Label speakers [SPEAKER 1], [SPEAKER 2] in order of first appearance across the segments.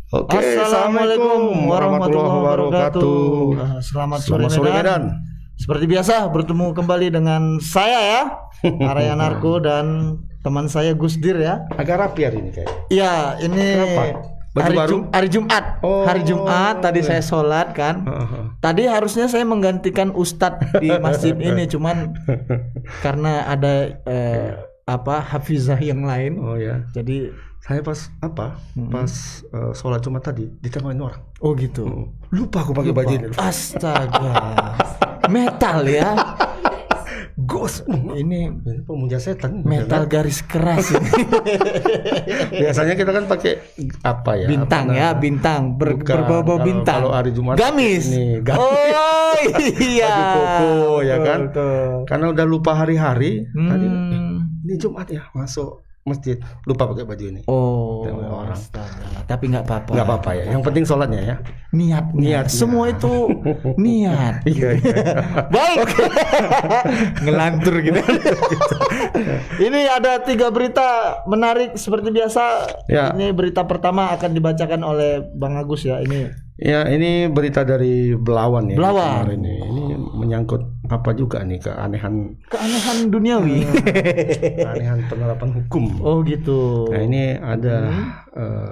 [SPEAKER 1] Oke,
[SPEAKER 2] Assalamualaikum warahmatullahi wabarakatuh. Selamat sore Medan. Seperti biasa bertemu kembali dengan saya ya, Araya Narko dan teman saya Gusdir ya.
[SPEAKER 1] Agak rapi hari ini kayaknya.
[SPEAKER 2] Iya, ini hari Jumat. Hari Jumat tadi saya sholat kan. Tadi harusnya saya menggantikan ustadz di masjid ini, cuman karena ada hafizah yang lain.
[SPEAKER 1] Oh ya.
[SPEAKER 2] Jadi
[SPEAKER 1] saya pas sholat Jumat tadi ditemuin orang.
[SPEAKER 2] Oh gitu.
[SPEAKER 1] Lupa aku pakai baju ini.
[SPEAKER 2] Astaga. Metal ya.
[SPEAKER 1] Ghost. Ini pemuja setan.
[SPEAKER 2] Metal garis keras ini.
[SPEAKER 1] Biasanya kita kan pakai apa ya?
[SPEAKER 2] Bintang ya, bintang berbau bintang.
[SPEAKER 1] Kalau hari Jumat
[SPEAKER 2] gamis.
[SPEAKER 1] Ini, gamis.
[SPEAKER 2] Oh iya.
[SPEAKER 1] Baju koko ya kan.
[SPEAKER 2] Betul.
[SPEAKER 1] Karena udah lupa hari-hari. Tadi ini Jumat ya, masuk masjid lupa pakai baju ini.
[SPEAKER 2] Oh,
[SPEAKER 1] orang.
[SPEAKER 2] Tapi nggak apa-apa.
[SPEAKER 1] Nggak apa-apa ya. Yang penting sholatnya ya.
[SPEAKER 2] Niat. Semua itu niat.
[SPEAKER 1] Iya.
[SPEAKER 2] Baik. Ngelantur gitu. Ini ada 3 berita menarik seperti biasa. Ya. Ini berita pertama akan dibacakan oleh Bang Agus ya.
[SPEAKER 1] Ini berita dari Belawan ya.
[SPEAKER 2] Belawan.
[SPEAKER 1] Ini menyangkut apa juga nih keanehan
[SPEAKER 2] duniawi.
[SPEAKER 1] Keanehan penerapan hukum.
[SPEAKER 2] Oh gitu.
[SPEAKER 1] Nah, ini ada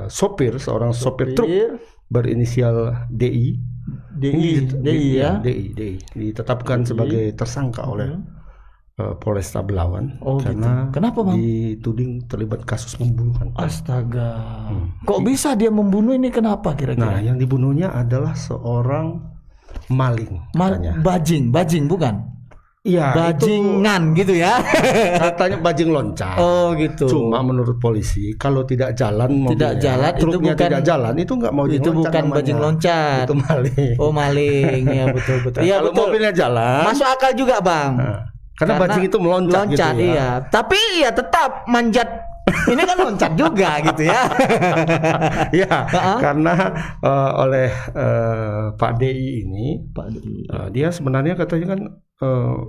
[SPEAKER 1] seorang sopir truk berinisial DI
[SPEAKER 2] ya.
[SPEAKER 1] DI ditetapkan sebagai tersangka oleh Polresta Belawan karena
[SPEAKER 2] gitu. Kenapa Bang?
[SPEAKER 1] dituding terlibat kasus pembunuhan.
[SPEAKER 2] Astaga. Kok bisa dia membunuh ini, kenapa kira-kira?
[SPEAKER 1] Nah, yang dibunuhnya adalah seorang maling.
[SPEAKER 2] Bajing bukan?
[SPEAKER 1] Iya,
[SPEAKER 2] bajingan gitu ya.
[SPEAKER 1] Katanya bajing loncat.
[SPEAKER 2] Oh gitu.
[SPEAKER 1] Cuma menurut polisi kalau tidak jalan mobilnya, truknya tidak jalan, itu nggak mau
[SPEAKER 2] itu bukan bajing loncat.
[SPEAKER 1] Itu maling.
[SPEAKER 2] Oh maling ya, betul.
[SPEAKER 1] Iya, kalau mobilnya jalan
[SPEAKER 2] masuk akal juga Bang.
[SPEAKER 1] Karena bajing itu meloncat gitu ya.
[SPEAKER 2] Iya. Tapi ya tetap manjat. Ini kan loncat juga gitu ya.
[SPEAKER 1] Ya, karena oleh Pak DI ini, dia sebenarnya katanya kan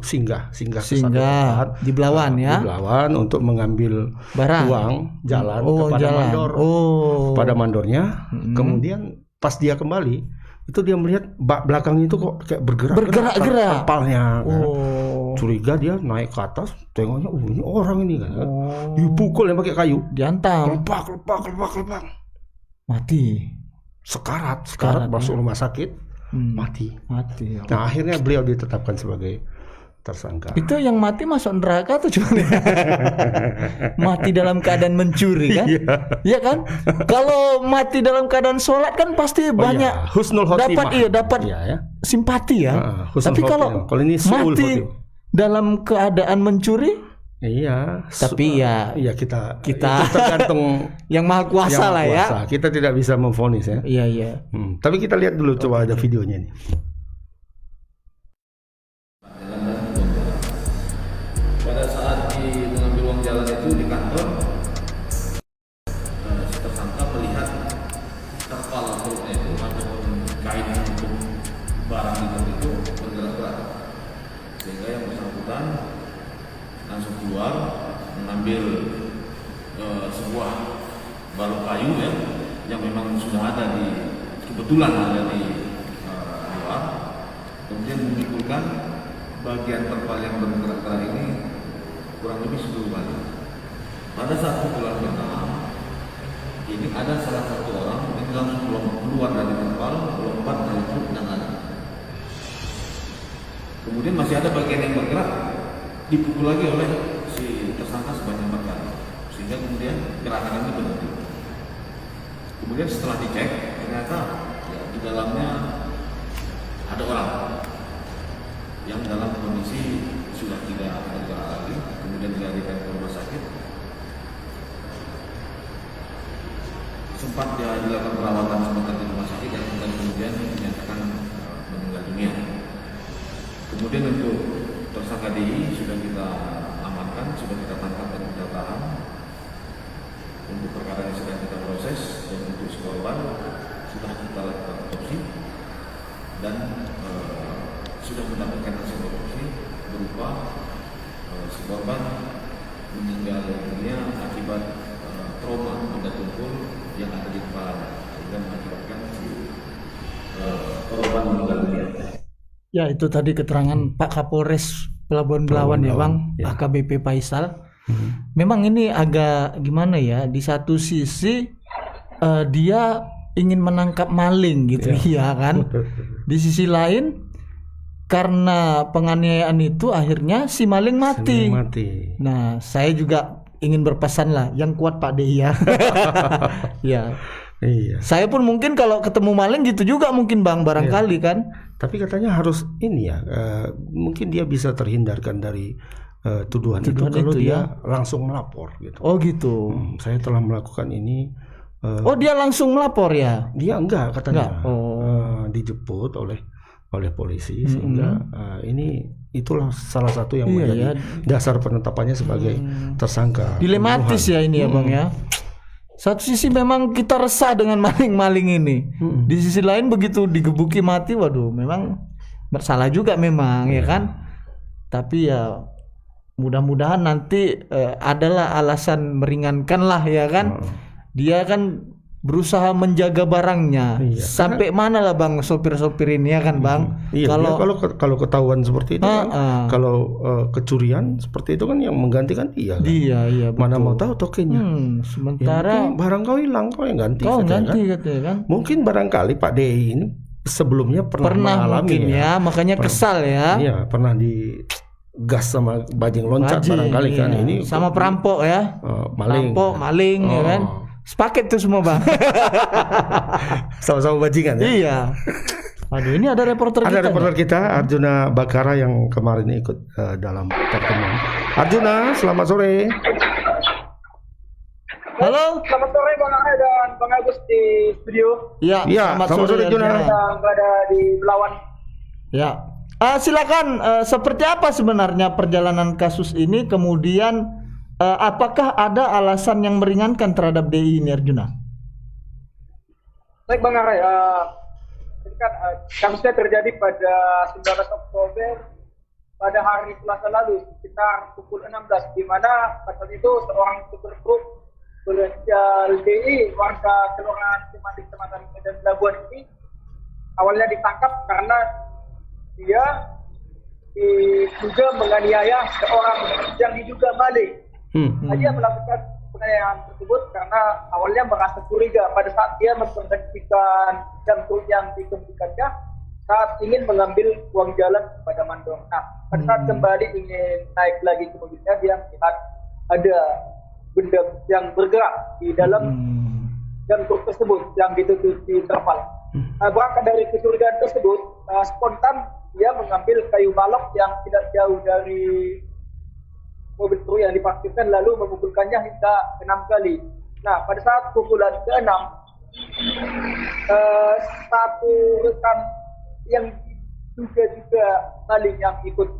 [SPEAKER 1] singgah ke satu tempat
[SPEAKER 2] di Belawan ya.
[SPEAKER 1] Di Belawan untuk mengambil uang jalan kepada mandornya. Kemudian pas dia kembali itu dia melihat belakangnya itu kok kayak bergerak kapalnya kan. Curiga, dia naik ke atas, tengoknya ini orang ini kan. Dipukul yang pakai kayu,
[SPEAKER 2] diantam,
[SPEAKER 1] kelepak.
[SPEAKER 2] Mati.
[SPEAKER 1] Sekarat masuk rumah sakit, mati.
[SPEAKER 2] Ya.
[SPEAKER 1] Nah, akhirnya beliau ditetapkan sebagai tersangka.
[SPEAKER 2] Itu yang mati masuk neraka tuh cuma mati dalam keadaan mencuri kan? Iya kan? Kalau mati dalam keadaan sholat kan pasti banyak
[SPEAKER 1] husnul khotimah.
[SPEAKER 2] dapat simpati ya. Tapi kalau
[SPEAKER 1] ini
[SPEAKER 2] mati dalam keadaan mencuri, tapi
[SPEAKER 1] kita
[SPEAKER 2] tergantung yang maha kuasa lah ya.
[SPEAKER 1] Kita tidak bisa memvonis ya.
[SPEAKER 2] Iya.
[SPEAKER 1] Tapi kita lihat dulu, coba ada videonya nih.
[SPEAKER 3] Pada saat mengambil uang jalan itu di kantor, si tersangka melihat terpal truknya itu ataupun kain untuk barang di truk itu bergerak-gerak, sehingga yang bersangkutan langsung keluar mengambil sebuah balok kayu ya, yang memang sudah kebetulan ada di luar, kemudian memikulkan bagian terpal yang bergerak-gerak ini kurang lebih 10 kali. Pada saat pukulan pertama ini ada salah satu orang yang langsung keluar dari terpal, lompat dari truk dan lari. Kemudian masih ada bagian yang bergerak, dipukul lagi oleh si tersangka sebanyak 4 kali, sehingga kemudian gerakan itu berhenti. Kemudian setelah dicek, ternyata di dalamnya ada orang yang dalam kondisi sudah tidak bergerak lagi, kemudian dilarikan ke rumah sakit. Sempat dia dilakukan perawatan sebentar di rumah sakit dan kemudian dinyatakan meninggal dunia. Kemudian untuk tersangka DI sudah kita amankan, sudah kita tangkap dan kita tahan. Untuk perkara yang sedang kita proses, dan untuk si korban sudah kita lakukan otopsi dan sudah mendapatkan hasil otopsi berupa si korban meninggal dunia akibat trauma benda tumpul yang ada di kepala. sehingga mengakibatkan korban meninggal dunia.
[SPEAKER 2] Ya, itu tadi keterangan Pak Kapolres Pelabuhan Belawan ya Bang, ya. AKBP Faisal. Memang ini agak gimana ya, di satu sisi dia ingin menangkap maling gitu ya kan. Di sisi lain karena penganiayaan itu akhirnya si maling mati. Nah, saya juga ingin berpesan lah, yang kuat Pak DI ya. Ya. Iya. Saya pun mungkin kalau ketemu maling gitu juga mungkin Bang, barangkali kan.
[SPEAKER 1] Tapi katanya harus ini ya, mungkin dia bisa terhindarkan dari tuduhan itu kalau dia langsung melapor gitu.
[SPEAKER 2] Oh gitu.
[SPEAKER 1] Saya telah melakukan ini.
[SPEAKER 2] Oh dia langsung melapor ya?
[SPEAKER 1] Dia enggak katanya. Dijemput oleh polisi sehingga ini itulah salah satu yang menjadi dasar penetapannya sebagai tersangka.
[SPEAKER 2] Dilematis ya ini ya Bang ya. Satu sisi memang kita resah dengan maling-maling ini. Di sisi lain begitu digebuki mati, waduh, memang bersalah juga memang ya kan. Tapi ya mudah-mudahan nanti adalah alasan meringankan lah ya kan. Dia kan berusaha menjaga barangnya. Sampai mana lah Bang sopir-sopir ini ya kan Bang.
[SPEAKER 1] Kalau ketahuan seperti itu kan, kalau kecurian seperti itu kan yang menggantikan dia kan. Iya, mana mau tahu tokennya.
[SPEAKER 2] Sementara
[SPEAKER 1] barang kau hilang, kau yang ganti.
[SPEAKER 2] Katanya kan.
[SPEAKER 1] Mungkin barangkali Pak DI ini sebelumnya pernah mengalami
[SPEAKER 2] ya, makanya kesal ya.
[SPEAKER 1] Iya, pernah di gas sama bajing loncat barangkali kan ini
[SPEAKER 2] sama perampok ya. Maling ya kan. Sepaket tuh semua Bang.
[SPEAKER 1] Sama-sama bajingan ya.
[SPEAKER 2] Iya. Aduh, ini ada reporter kita.
[SPEAKER 1] Ada reporter kita Arjuna Bakara yang kemarin ikut dalam pertemuan. Arjuna, selamat sore.
[SPEAKER 4] Halo. Selamat sore Bang Ahai dan Bang Agus di studio.
[SPEAKER 2] Iya.
[SPEAKER 1] Selamat sore Arjuna.
[SPEAKER 4] Yang berada di Belawan.
[SPEAKER 2] Ya. Silakan. Seperti apa sebenarnya perjalanan kasus ini? Kemudian apakah ada alasan yang meringankan terhadap DI ini Arjuna?
[SPEAKER 4] Baik Bang Arai, kan kasusnya terjadi pada 19 Oktober pada hari Selasa lalu sekitar pukul 16, di mana pada saat itu seorang supir truk berinisial DI warga Kelurahan Cimandi Kecamatan Medan Labuan ini awalnya ditangkap karena dia diduga menganiaya seorang yang diduga maling. Dia melakukan penganiayaan tersebut karena awalnya merasa curiga pada saat dia memperhatikan jam yang dikembalikannya saat ingin mengambil uang jalan kepada mandor. Nah, pada saat kembali ingin naik lagi ke mobilnya, dia melihat ada benda yang bergerak di dalam jam truk tersebut yang ditutupi terpal. Berangkat dari kecurigaan tersebut, spontan dia mengambil kayu balok yang tidak jauh dari mobil truk yang diparkirkan lalu memukulkannya hingga 6 kali. Nah, pada saat pukulan ke-6, satu rekan yang juga maling yang ikut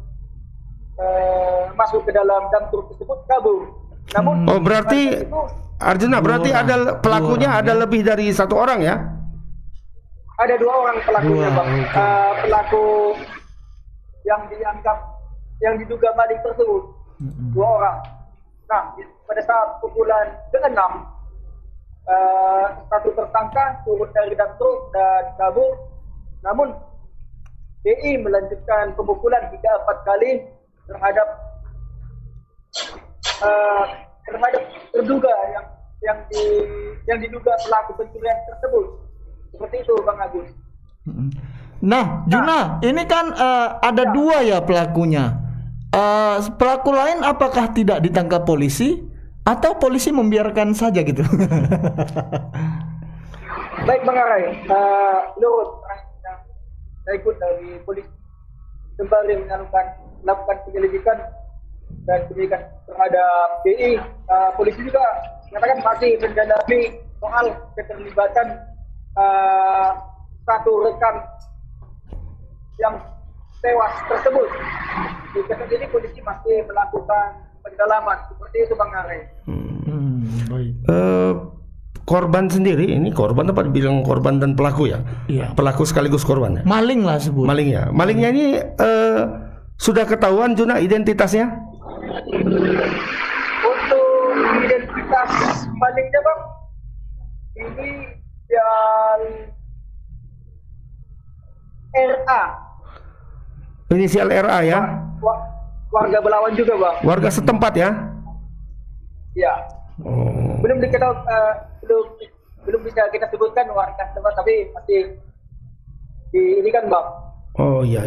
[SPEAKER 4] masuk ke dalam dam truk tersebut kabur. Namun
[SPEAKER 1] berarti itu, Arjuna berarti ada pelakunya ada lebih dari satu orang ya?
[SPEAKER 4] Ada 2 orang pelakunya Bang. Pelaku yang diduga maling tersebut 2 orang. Nah, pada saat pukulan ke-6, satu tersangka turun dari dam truk dan kabur. Namun DI melanjutkan pemukulan hingga 4 kali terhadap terduga yang diduga pelaku pencurian tersebut. Seperti itu Bang Agus.
[SPEAKER 2] Nah, Juna, ini kan ada 2 ya pelakunya. Pelaku lain apakah tidak ditangkap polisi atau polisi membiarkan saja gitu?
[SPEAKER 4] Baik Bang Arai, menurut saya ikut dari polisi sembari melakukan penyelidikan dan penyidikan terhadap DI, polisi juga mengatakan masih mendalami soal keterlibatan satu rekan yang tewas tersebut. Di kasus ini polisi masih melakukan pendalaman seperti itu Bang Arai.
[SPEAKER 2] Baik.
[SPEAKER 1] Korban sendiri ini korban apa dibilang korban dan pelaku ya?
[SPEAKER 2] Iya.
[SPEAKER 1] Pelaku sekaligus korban ya?
[SPEAKER 2] Maling lah sebut.
[SPEAKER 1] Maling ya. Malingnya ini sudah ketahuan Juna identitasnya?
[SPEAKER 4] Untuk identitas malingnya Bang, ini yang RA.
[SPEAKER 1] Inisial RA ya?
[SPEAKER 4] Warga Belawan juga, Bang.
[SPEAKER 1] Warga setempat ya?
[SPEAKER 4] Iya.
[SPEAKER 1] Oh.
[SPEAKER 4] Belum dikenal, belum bisa kita sebutkan warga setempat, tapi masih ini kan, Bang.
[SPEAKER 1] Oh iya.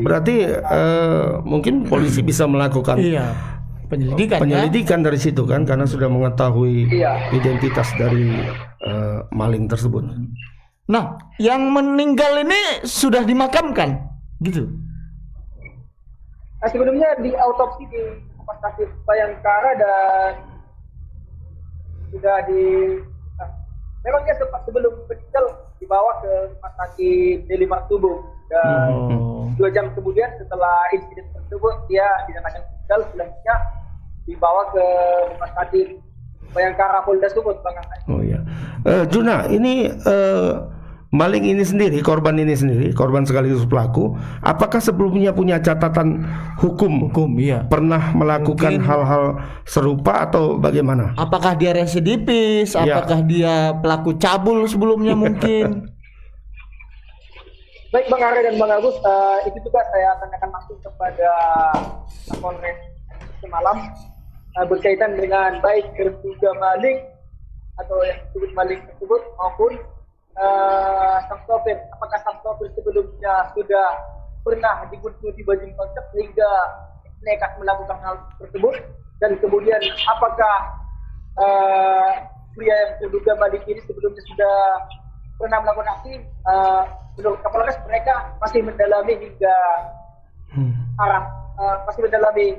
[SPEAKER 1] Berarti mungkin polisi bisa melakukan penyelidikan dari situ kan, karena sudah mengetahui identitas dari maling tersebut.
[SPEAKER 2] Nah, yang meninggal ini sudah dimakamkan, gitu.
[SPEAKER 4] Nah, sebelumnya di autopsi di Rumah Sakit Bayangkara dan sudah memang dia sempat sebelum meninggal dibawa ke Rumah Sakit Deli Martubung dan 2 jam kemudian setelah insiden tersebut dia dinyatakan meninggal. Selanjutnya dibawa ke Rumah Sakit Bayangkara Polda Sumut, Bang.
[SPEAKER 1] Oh iya. Juna, ini maling ini sendiri, korban sekaligus pelaku, apakah sebelumnya punya catatan hukum?
[SPEAKER 2] Iya.
[SPEAKER 1] Pernah melakukan hal-hal serupa atau bagaimana?
[SPEAKER 2] Apakah dia residivis? Apakah dia pelaku cabul sebelumnya mungkin?
[SPEAKER 4] Baik Bang Are dan Bang Agus, itu juga saya tanyakan langsung kepada Kapolres semalam berkaitan dengan baik terduga maling atau yang disebut maling tersebut maupun sang sopir. Apakah sang sopir sebelumnya sudah pernah dibunuh di Bajing Konsep hingga nekat melakukan hal tersebut, dan kemudian apakah pria yang terduga maling ini sebelumnya sudah pernah melakukan aksi. Menurut Kapolres mereka masih mendalami hingga arah masih mendalami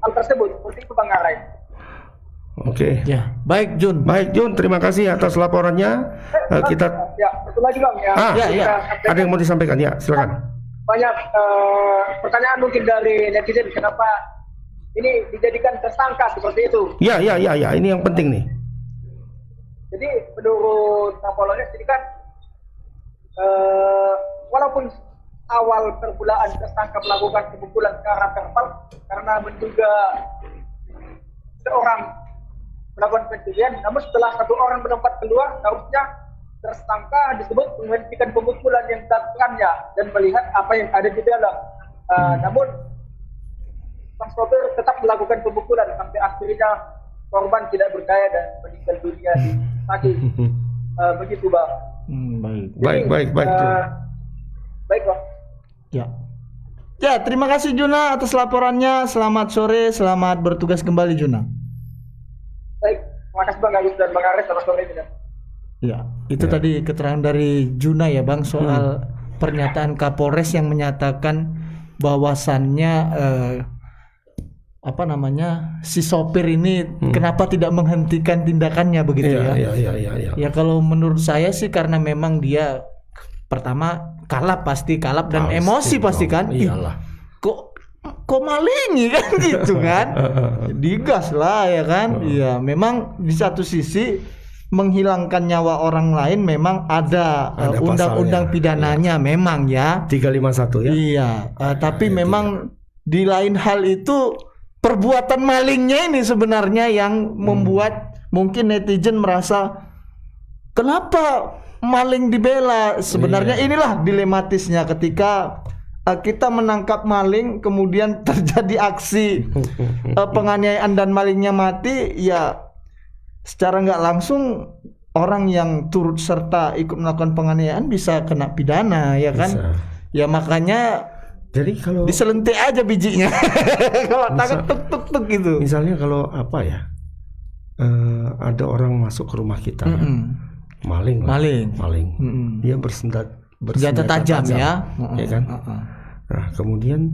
[SPEAKER 4] hal tersebut. Seperti itu Bang Arai.
[SPEAKER 1] Oke.
[SPEAKER 2] Ya, baik Jun,
[SPEAKER 1] terima kasih atas laporannya. Kita
[SPEAKER 4] satu lagi Bang ya.
[SPEAKER 1] Ada yang mau disampaikan ya, silakan.
[SPEAKER 4] Banyak pertanyaan mungkin dari netizen, kenapa ini dijadikan tersangka seperti itu?
[SPEAKER 1] Ya, ini yang penting nih.
[SPEAKER 4] Jadi menurut Kapolres ini kan walaupun awal permulaan tersangka melakukan pemukulan ke arah kapal karena menduga seorang melakukan pencurian, namun setelah satu orang melompat keluar, harusnya tersangka disebut menghentikan pemukulan yang dilakukannya dan melihat apa yang ada di dalam. Namun sang sopir tetap melakukan pemukulan sampai akhirnya korban tidak berdaya dan meninggal dunia di sakit. Begitu Bang.
[SPEAKER 1] Baik.
[SPEAKER 4] Baik Bang.
[SPEAKER 2] Ya, terima kasih Juna atas laporannya. Selamat sore, selamat bertugas kembali Juna.
[SPEAKER 4] Baik, terima kasih Bang Agus dan Bang Ares. Selamat sore.
[SPEAKER 2] Ya, itu tadi keterangan dari Juna ya Bang soal pernyataan Kapolres yang menyatakan bahwasannya si sopir ini kenapa tidak menghentikan tindakannya begitu ya. Ya kalau menurut saya sih karena memang dia pertama kalap dan emosi pasti kan.
[SPEAKER 1] Iyalah.
[SPEAKER 2] Kok malingi kan gitu kan. Digas lah ya kan. Iya, memang di satu sisi menghilangkan nyawa orang lain memang ada undang-undang pidananya memang ya.
[SPEAKER 1] 351 ya.
[SPEAKER 2] Iya, tapi memang di lain hal itu perbuatan malingnya ini sebenarnya yang membuat mungkin netizen merasa kenapa maling dibela. Sebenarnya inilah dilematisnya ketika kita menangkap maling kemudian terjadi aksi penganiayaan dan malingnya mati, ya secara nggak langsung orang yang turut serta ikut melakukan penganiayaan bisa kena pidana ya kan. Bisa. Ya makanya
[SPEAKER 1] jadi kalau
[SPEAKER 2] diselentik aja bijinya. Kalau tangan tuk gitu.
[SPEAKER 1] Misalnya kalau ada orang masuk ke rumah kita, maling. Dia bersenjata tajam ya kan. Nah kemudian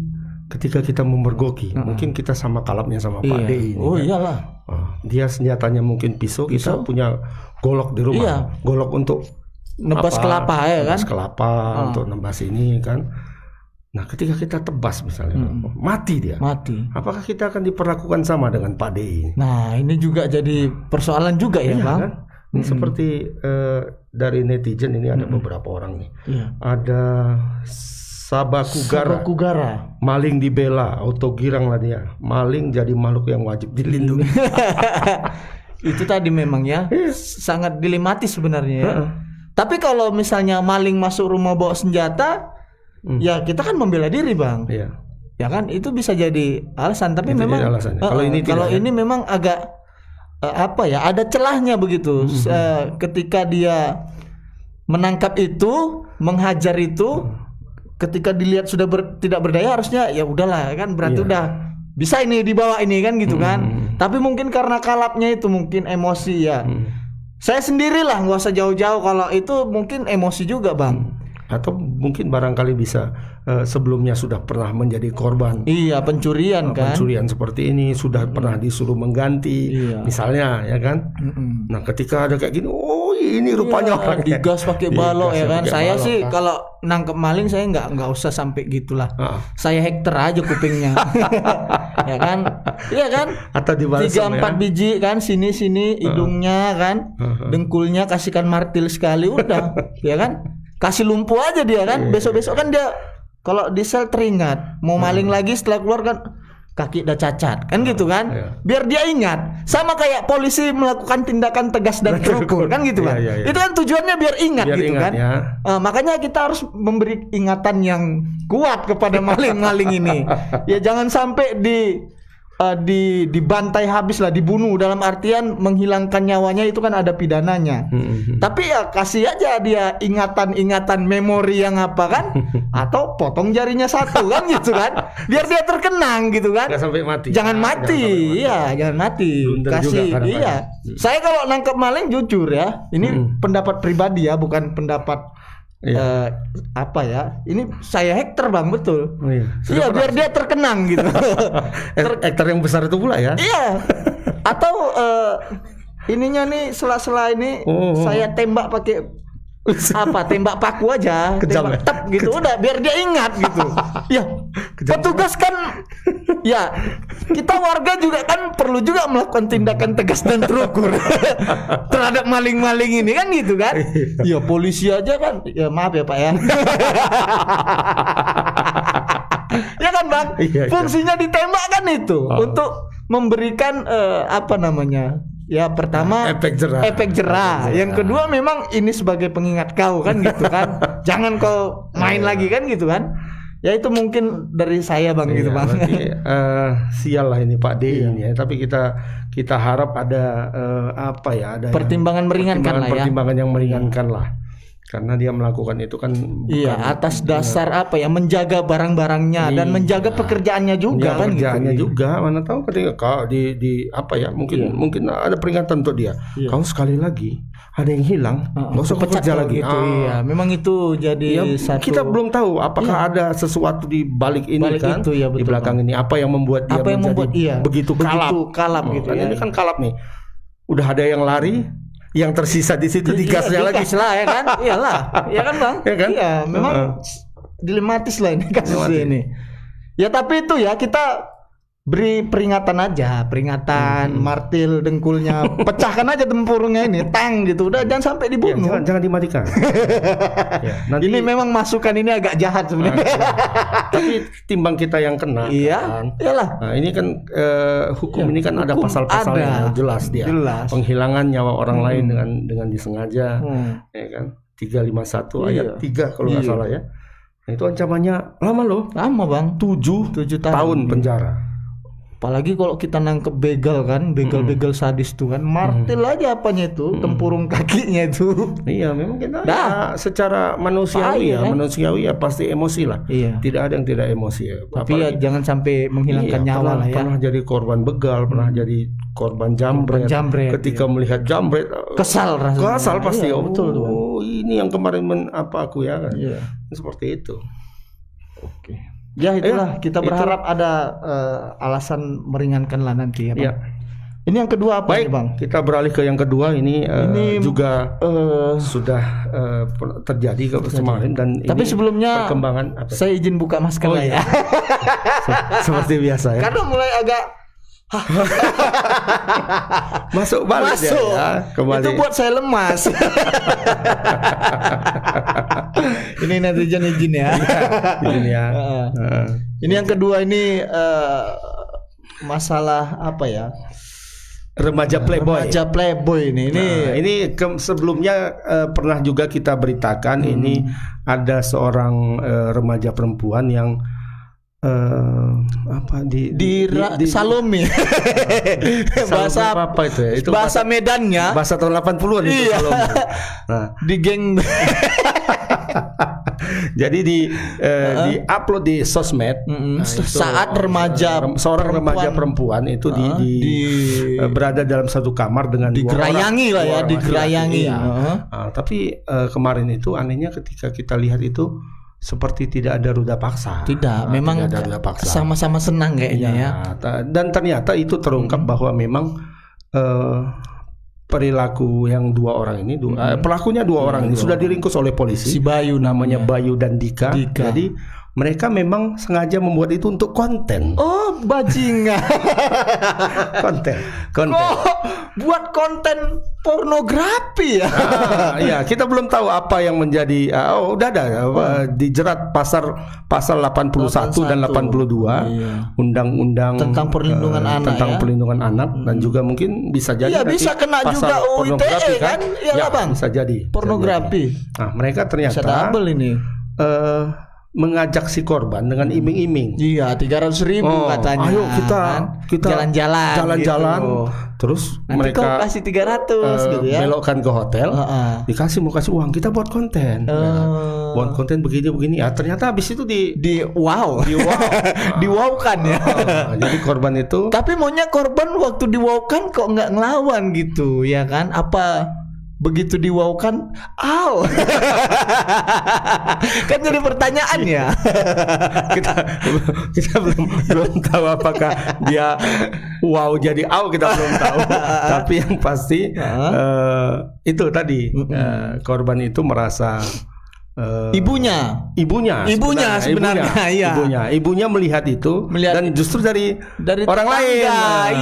[SPEAKER 1] ketika kita memergoki, mungkin kita sama kalapnya sama Pak D ini.
[SPEAKER 2] Oh kan? Iyalah.
[SPEAKER 1] Dia senjatanya mungkin pisau, kita punya golok di rumah. Golok untuk
[SPEAKER 2] nebas kelapa ya kan.
[SPEAKER 1] Nebas kelapa untuk nebas ini kan. Nah ketika kita tebas misalnya mati dia. Apakah kita akan diperlakukan sama dengan Pak D ini? Nah
[SPEAKER 2] ini juga jadi persoalan juga ya Bang
[SPEAKER 1] kan? Ini seperti dari netizen ini ada beberapa orang nih. Ada Sabakugara. Maling dibela, autogirang lah dia. Maling jadi makhluk yang wajib dilindungi.
[SPEAKER 2] Itu tadi memang ya sangat dilematis sebenarnya ya. Tapi kalau misalnya maling masuk rumah bawa senjata, ya kita kan membela diri, Bang.
[SPEAKER 1] Iya.
[SPEAKER 2] Ya kan itu bisa jadi alasan, tapi
[SPEAKER 1] itu
[SPEAKER 2] memang kalau ini memang agak ada celahnya begitu. Ketika dia menangkap itu, menghajar itu, ketika dilihat sudah tidak berdaya, harusnya ya udahlah kan, berarti udah bisa ini dibawa ini kan gitu kan. Tapi mungkin karena kalapnya itu, mungkin emosi ya. Saya sendirilah, nggak usah jauh-jauh, kalau itu mungkin emosi juga, Bang.
[SPEAKER 1] Atau mungkin barangkali bisa sebelumnya sudah pernah menjadi korban.
[SPEAKER 2] Iya, pencurian kan.
[SPEAKER 1] Pencurian seperti ini sudah pernah disuruh mengganti, misalnya ya kan. Nah, ketika ada kayak gini, oh ini rupanya orang
[SPEAKER 2] digas pakai balok ya kan. Saya sih kalau nangkep maling saya nggak usah sampai gitulah. Saya hektar aja kupingnya. Ya kan? Iya kan?
[SPEAKER 1] Atau dibalas
[SPEAKER 2] 3-4 biji kan, sini hidungnya kan. Dengkulnya kasihkan martil sekali udah, ya kan? Kasih lumpuh aja dia kan. Besok-besok kan dia kalau di sel teringat mau maling lagi, setelah keluar kan kaki udah cacat kan gitu kan. Biar dia ingat. Sama kayak polisi melakukan tindakan tegas dan terukur kan gitu kan. Itu kan tujuannya biar ingat gitu kan. Makanya kita harus memberi ingatan yang kuat kepada maling-maling ini. Ya jangan sampai dibantai habis lah, dibunuh, dalam artian menghilangkan nyawanya, itu kan ada pidananya. Tapi ya kasih aja dia ingatan-ingatan memori yang apa kan, atau potong jarinya satu kan gitu kan, biar dia terkenang gitu kan.
[SPEAKER 1] Nggak sampai mati.
[SPEAKER 2] Jangan mati, iya jangan mati. Kasih, iya. Saya kalau nangkep maling jujur ya, ini pendapat pribadi ya, bukan pendapat ini saya hektar, Bang, betul. Iya, biar dia terkenang gitu.
[SPEAKER 1] Hektar yang besar itu pula ya.
[SPEAKER 2] Iya. Atau ininya nih, sela-sela ini saya tembak pakai tembak paku aja, tembak tep gitu, udah biar dia ingat gitu. Ya, petugas kan ya, kita warga juga kan perlu juga melakukan tindakan tegas dan terukur terhadap maling-maling ini kan gitu kan. Ya polisi aja kan, ya maaf ya Pak ya. Ya kan Bang, fungsinya ditembak kan itu untuk memberikan ya pertama efek jerah. Yang kedua memang ini sebagai pengingat kau kan gitu kan. Jangan kau main lagi kan gitu kan. Ya itu mungkin dari saya Bang gitu Bang.
[SPEAKER 1] Sial lah ini Pak D ini ya. Tapi kita harap ada ada
[SPEAKER 2] pertimbangan meringankan lah ya.
[SPEAKER 1] Pertimbangan yang meringankan lah. Karena dia melakukan itu kan
[SPEAKER 2] atas dasar menjaga barang-barangnya dan menjaga pekerjaannya juga kan
[SPEAKER 1] pekerjaannya
[SPEAKER 2] gitu.
[SPEAKER 1] Juga mana tahu ketika mungkin ada peringatan untuk dia. Kau sekali lagi ada yang hilang, enggak usah bekerja lagi.
[SPEAKER 2] Gitu, memang itu jadi satu.
[SPEAKER 1] Kita belum tahu apakah ada sesuatu di balik ini kan,
[SPEAKER 2] itu,
[SPEAKER 1] di belakang ini apa yang membuat dia begitu kalap gitu. Ini kan kalap nih. Udah ada yang lari, yang tersisa di situ digasnya lagi
[SPEAKER 2] lah ya kan. Iyalah, ya kan Bang. Ya kan? Iya, memang dilematis lah ini kasus ini. Ya tapi itu ya kita beri peringatan aja, martil dengkulnya, pecahkan aja tempurungnya ini, tang gitu, udah jangan sampai dibunuh.
[SPEAKER 1] Jangan dimatikan.
[SPEAKER 2] Nanti ini memang masukan ini agak jahat sebenarnya.
[SPEAKER 1] Tapi timbang kita yang kena.
[SPEAKER 2] Iya, iyalah.
[SPEAKER 1] Nah ini kan hukum ini kan ada pasal-pasalnya jelas dia. Penghilangan nyawa orang lain dengan disengaja, ya kan. 351 ayat 3 kalau nggak salah ya. Nah, itu ancamannya lama loh.
[SPEAKER 2] Lama Bang.
[SPEAKER 1] 7 tahun penjara.
[SPEAKER 2] Apalagi kalau kita nangkep begal kan, begal sadis tuh kan, martil aja apanya itu, tempurung kakinya itu.
[SPEAKER 1] Iya, memang kita secara manusiawi manusiawi ya pasti emosi lah. Iya. Tidak ada yang tidak emosi ya.
[SPEAKER 2] Tapi ya jangan sampai menghilangkan nyawa lah ya.
[SPEAKER 1] Pernah jadi korban begal, pernah jadi korban jambret. Ketika melihat jambret,
[SPEAKER 2] kesal rasanya.
[SPEAKER 1] Kesal pasti.
[SPEAKER 2] Betul tuh.
[SPEAKER 1] Oh, ini yang kemarin aku ya kan. Iya. Seperti itu.
[SPEAKER 2] Oke. Ya itulah kita berharap ada alasan meringankan lah nanti ya Bang. Ini yang kedua apa nih Bang?
[SPEAKER 1] Kita beralih ke yang kedua ini juga sudah terjadi kemarin dan
[SPEAKER 2] tapi sebelumnya
[SPEAKER 1] perkembangan
[SPEAKER 2] saya izin buka masker lah ya.
[SPEAKER 1] Seperti biasa ya.
[SPEAKER 2] Karena mulai agak
[SPEAKER 1] masuk ya. Kembali.
[SPEAKER 2] Itu buat saya lemas. Ini netizen izin ya.
[SPEAKER 1] Izin ya.
[SPEAKER 2] Ini yang kedua ini masalah
[SPEAKER 1] remaja playboy.
[SPEAKER 2] Remaja playboy ini.
[SPEAKER 1] Ini sebelumnya pernah juga kita beritakan ini ada seorang remaja perempuan yang di
[SPEAKER 2] Salome. Bahasa
[SPEAKER 1] apa itu ya? Itu
[SPEAKER 2] bahasa Medannya.
[SPEAKER 1] Bahasa tahun 80-an itu Salome. Nah,
[SPEAKER 2] di geng.
[SPEAKER 1] jadi di upload di sosmed
[SPEAKER 2] saat seorang remaja perempuan
[SPEAKER 1] itu berada dalam satu kamar dengan
[SPEAKER 2] digerayangi lah ya, digerayangi.
[SPEAKER 1] Tapi kemarin itu anehnya ketika kita lihat itu seperti tidak ada ruda paksa.
[SPEAKER 2] Memang sama-sama senang kayaknya ya.
[SPEAKER 1] Dan ternyata itu terungkap bahwa memang perilaku yang dua orang ini, pelakunya dua orang ini sudah diringkus oleh polisi.
[SPEAKER 2] Si Bayu
[SPEAKER 1] namanya Bayu dan Dika. Jadi mereka memang sengaja membuat itu untuk konten.
[SPEAKER 2] Oh, bajingan.
[SPEAKER 1] konten.
[SPEAKER 2] Buat konten pornografi ya.
[SPEAKER 1] Iya, kita belum tahu apa yang menjadi udah ada dijerat pasal 81 dan 82 undang-undang
[SPEAKER 2] tentang perlindungan anak
[SPEAKER 1] perlindungan anak dan juga mungkin bisa jadi
[SPEAKER 2] bisa kena juga UU ITE kan? Iya, Bang.
[SPEAKER 1] Bisa jadi.
[SPEAKER 2] Pornografi.
[SPEAKER 1] Nah, mereka ternyata
[SPEAKER 2] bisa double ini.
[SPEAKER 1] Mengajak si korban dengan iming-iming.
[SPEAKER 2] Iya, 300.000 katanya.
[SPEAKER 1] Ayo kita jalan-jalan gitu. Terus
[SPEAKER 2] nanti
[SPEAKER 1] mereka
[SPEAKER 2] kasih 300 gitu ya.
[SPEAKER 1] Belokkan ke hotel. Mau kasih uang, kita buat konten. Buat konten begini. Ternyata habis itu
[SPEAKER 2] diwawkan ya.
[SPEAKER 1] Jadi korban itu.
[SPEAKER 2] Tapi maunya korban waktu diwawkan kok nggak ngelawan gitu, ya kan? Apa begitu diwawkan, kan jadi pertanyaan ya.
[SPEAKER 1] kita belum tahu apakah dia jadi kita belum tahu. Tapi yang pasti itu tadi korban itu merasa
[SPEAKER 2] ibunya sebenarnya.
[SPEAKER 1] Ibunya melihat itu dan justru dari orang lain.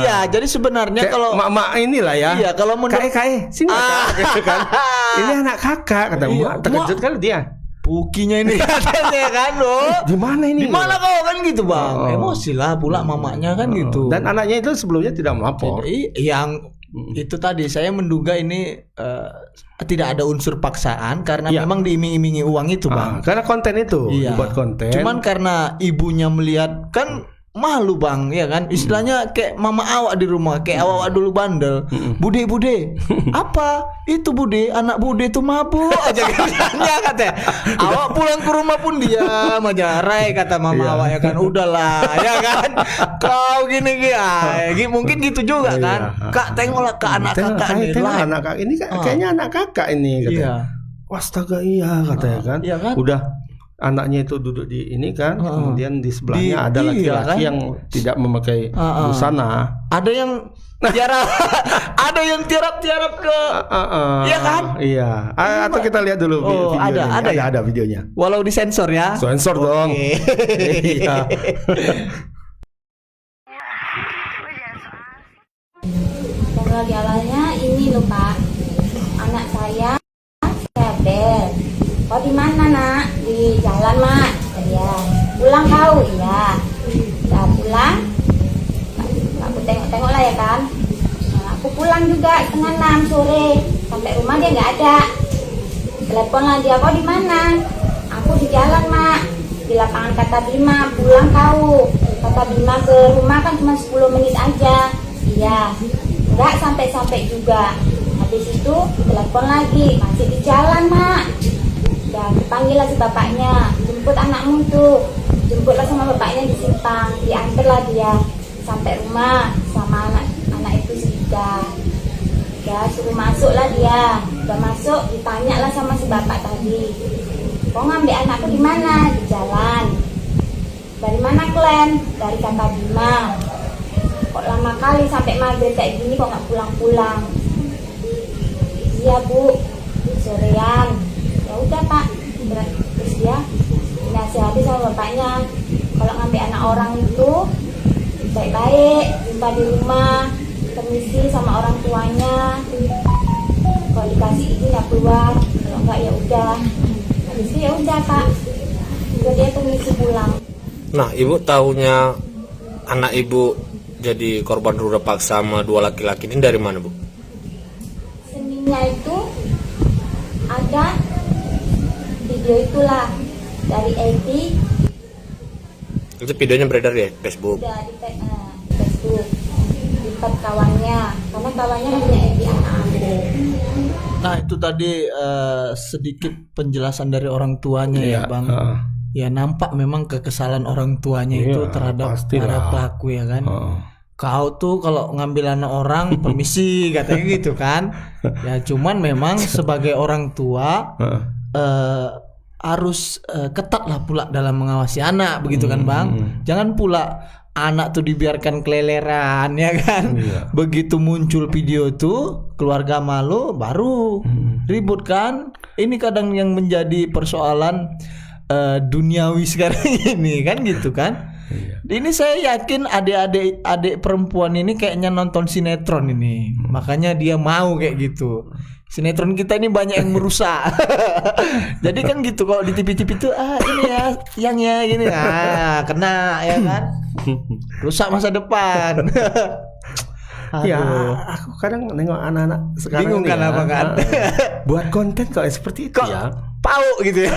[SPEAKER 2] Iya, jadi sebenarnya kalau
[SPEAKER 1] mak inilah ya.
[SPEAKER 2] Iya, kalau menurut
[SPEAKER 1] sini gitu kan. Ini anak kakak kata mak. Terkejut kali dia.
[SPEAKER 2] Pukinya ini katanya kan
[SPEAKER 1] Di mana ini?
[SPEAKER 2] Di mana kau kan gitu, Bang. Emosi lah pula mamanya kan gitu.
[SPEAKER 1] Dan anaknya itu sebelumnya tidak melapor.
[SPEAKER 2] Yang itu tadi saya menduga ini tidak ada unsur paksaan karena memang diiming-imingi uang itu, Bang.
[SPEAKER 1] Karena konten itu dibuat konten.
[SPEAKER 2] Cuman karena ibunya melihat kan malu, Bang, ya kan? Istilahnya kayak mama awak di rumah, kayak awak dulu bandel. Bude, apa? Itu Bude, anak Bude tuh mabuk aja katanya. Awak pulang ke rumah pun diam aja, Rai, kata mama awak ya kan. Udahlah, ya kan? Kau gini mungkin gitu juga kan? Kak, tengoklah ke anak kakak ini.
[SPEAKER 1] Tengok anak kakak ini kayaknya anak kakak ini katanya. Astaga, katanya kan.
[SPEAKER 2] Iya kan?
[SPEAKER 1] Udah anaknya itu duduk di ini kan, kemudian di sebelahnya ada laki-laki yang tidak memakai busana.
[SPEAKER 2] Ada yang tiarap ke, iya kan?
[SPEAKER 1] Iya. Atau kita lihat dulu videonya. Ada videonya.
[SPEAKER 2] Walau disensor ya.
[SPEAKER 1] Sensor dong. Iya.
[SPEAKER 5] Jalannya ini loh, Pak. Anak saya Bel. Kau di mana, Nak? Di jalan, Mak. Iya. Pulang kau? Iya. Udah pulang. Aku tengok-tengok lah ya kan. Nah, aku pulang juga 5:30 sore. Sampai rumah dia nggak ada. Telepon lah dia, kau di mana? Aku di jalan, Mak. Di lapangan Kata Bima. Pulang kau. Kata Bima ke rumah kan cuma 10 menit aja. Iya. Nggak sampai-sampai juga. Habis itu telepon lagi. Masih di jalan, Mak. Dan dipanggil lah si bapaknya, jemput anakmu tuh, jemputlah sama bapaknya di simpang, diantarlah dia sampai rumah sama anak itu si Dika. Ya suruh masuk lah dia, udah masuk ditanya lah sama si bapak tadi, kau ngambil anakku di mana? Di jalan. Dari mana kalian? Dari Kata Bima. Kok lama kali sampai maghrib kayak gini kok nggak pulang-pulang? Iya Bu, sorean. Ya udah Pak, terus dia dinasihati sama bapaknya, kalau ngambil anak orang itu baik-baik, jumpa di rumah, permisi sama orang tuanya, kalau dikasih izin ya keluar, kalau enggak ya udah. Habis itu ya udah Pak, juga dia permisi pulang.
[SPEAKER 6] Nah, ibu tahunya anak ibu jadi korban ruda paksa sama dua laki-laki ini dari mana, Bu?
[SPEAKER 5] Seninnya itu ada video itulah dari Edi.
[SPEAKER 6] Itu videonya beredar di Facebook.
[SPEAKER 5] Udah di Facebook di tempat kawannya, karena kawannya punya Edi anak-anak.
[SPEAKER 2] Nah itu tadi sedikit penjelasan dari orang tuanya ya Bang. Ya nampak memang kekesalan orang tuanya itu terhadap para pelaku ya kan. Kau tuh kalau ngambil anak orang permisi katanya gitu kan. Ya cuman memang sebagai orang tua harus ketat lah pula dalam mengawasi anak begitu kan Bang. Jangan pula anak tuh dibiarkan keleleran ya kan. Begitu muncul video tuh keluarga malu baru ribut kan. Ini kadang yang menjadi persoalan duniawi sekarang ini kan gitu kan. Ini saya yakin adik perempuan ini kayaknya nonton sinetron ini. Makanya dia mau kayak gitu. Sinetron kita ini banyak yang merusak. Jadi kan gitu kalau di TV-TV itu ini ya yangnya gini kena ya kan. Rusak masa depan.
[SPEAKER 1] Ya, aku kadang nengok anak-anak sekarang
[SPEAKER 2] bingung kan apa kan.
[SPEAKER 1] Buat konten kok seperti itu ya.
[SPEAKER 2] Pau gitu ya.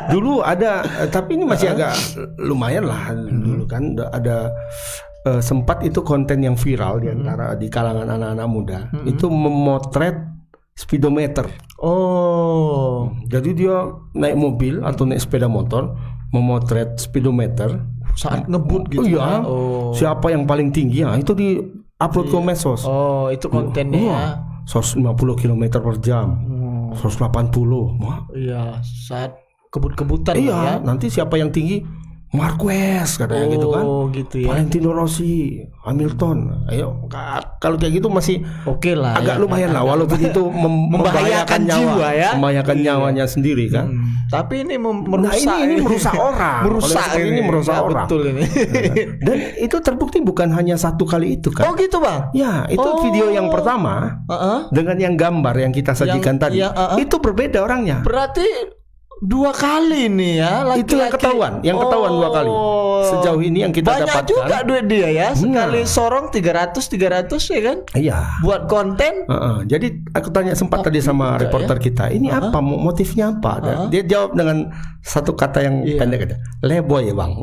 [SPEAKER 1] Dulu ada, tapi ini masih agak lumayan lah. Dulu kan ada sempat itu konten yang viral di antara di kalangan anak-anak muda. Itu memotret speedometer.
[SPEAKER 2] Oh.
[SPEAKER 1] Jadi dia naik mobil atau naik sepeda motor memotret speedometer
[SPEAKER 2] saat ngebut gitu.
[SPEAKER 1] Iya. Siapa yang paling tinggi ya itu di upload ke medsos.
[SPEAKER 2] Oh, itu kontennya.
[SPEAKER 1] 150 km per jam. 180.
[SPEAKER 2] Iya, saat kebut-kebutan
[SPEAKER 1] ya. Nanti siapa yang tinggi? Marquez katanya gitu kan.
[SPEAKER 2] Gitu ya.
[SPEAKER 1] Valentino Rossi, Hamilton. Ayo kalau kayak gitu masih
[SPEAKER 2] oke lah.
[SPEAKER 1] Agak lumayan lah walaupun itu membahayakan
[SPEAKER 2] jiwa ya.
[SPEAKER 1] Membahayakan nyawanya sendiri kan.
[SPEAKER 2] Tapi ini merusak.
[SPEAKER 1] Nah, ini merusak orang.
[SPEAKER 2] Ini
[SPEAKER 1] merusak orang.
[SPEAKER 2] Betul ini.
[SPEAKER 1] Dan itu terbukti bukan hanya satu kali itu kan.
[SPEAKER 2] Oh gitu Bang.
[SPEAKER 1] Ya, itu video yang pertama dengan yang gambar yang kita sajikan tadi. Itu berbeda orangnya.
[SPEAKER 2] Berarti 2 kali nih ya laki-laki.
[SPEAKER 1] Itu yang ketahuan 2 kali. Sejauh ini yang kita dapatkan.
[SPEAKER 2] Banyak juga duit dia ya. Sekali sorong 300 ya kan?
[SPEAKER 1] Iya.
[SPEAKER 2] Buat konten.
[SPEAKER 1] Jadi aku tanya sempat tadi sama reporter kita, ini apa motifnya apa? Dia jawab dengan satu kata yang pendek aja. Leboy ya Bang.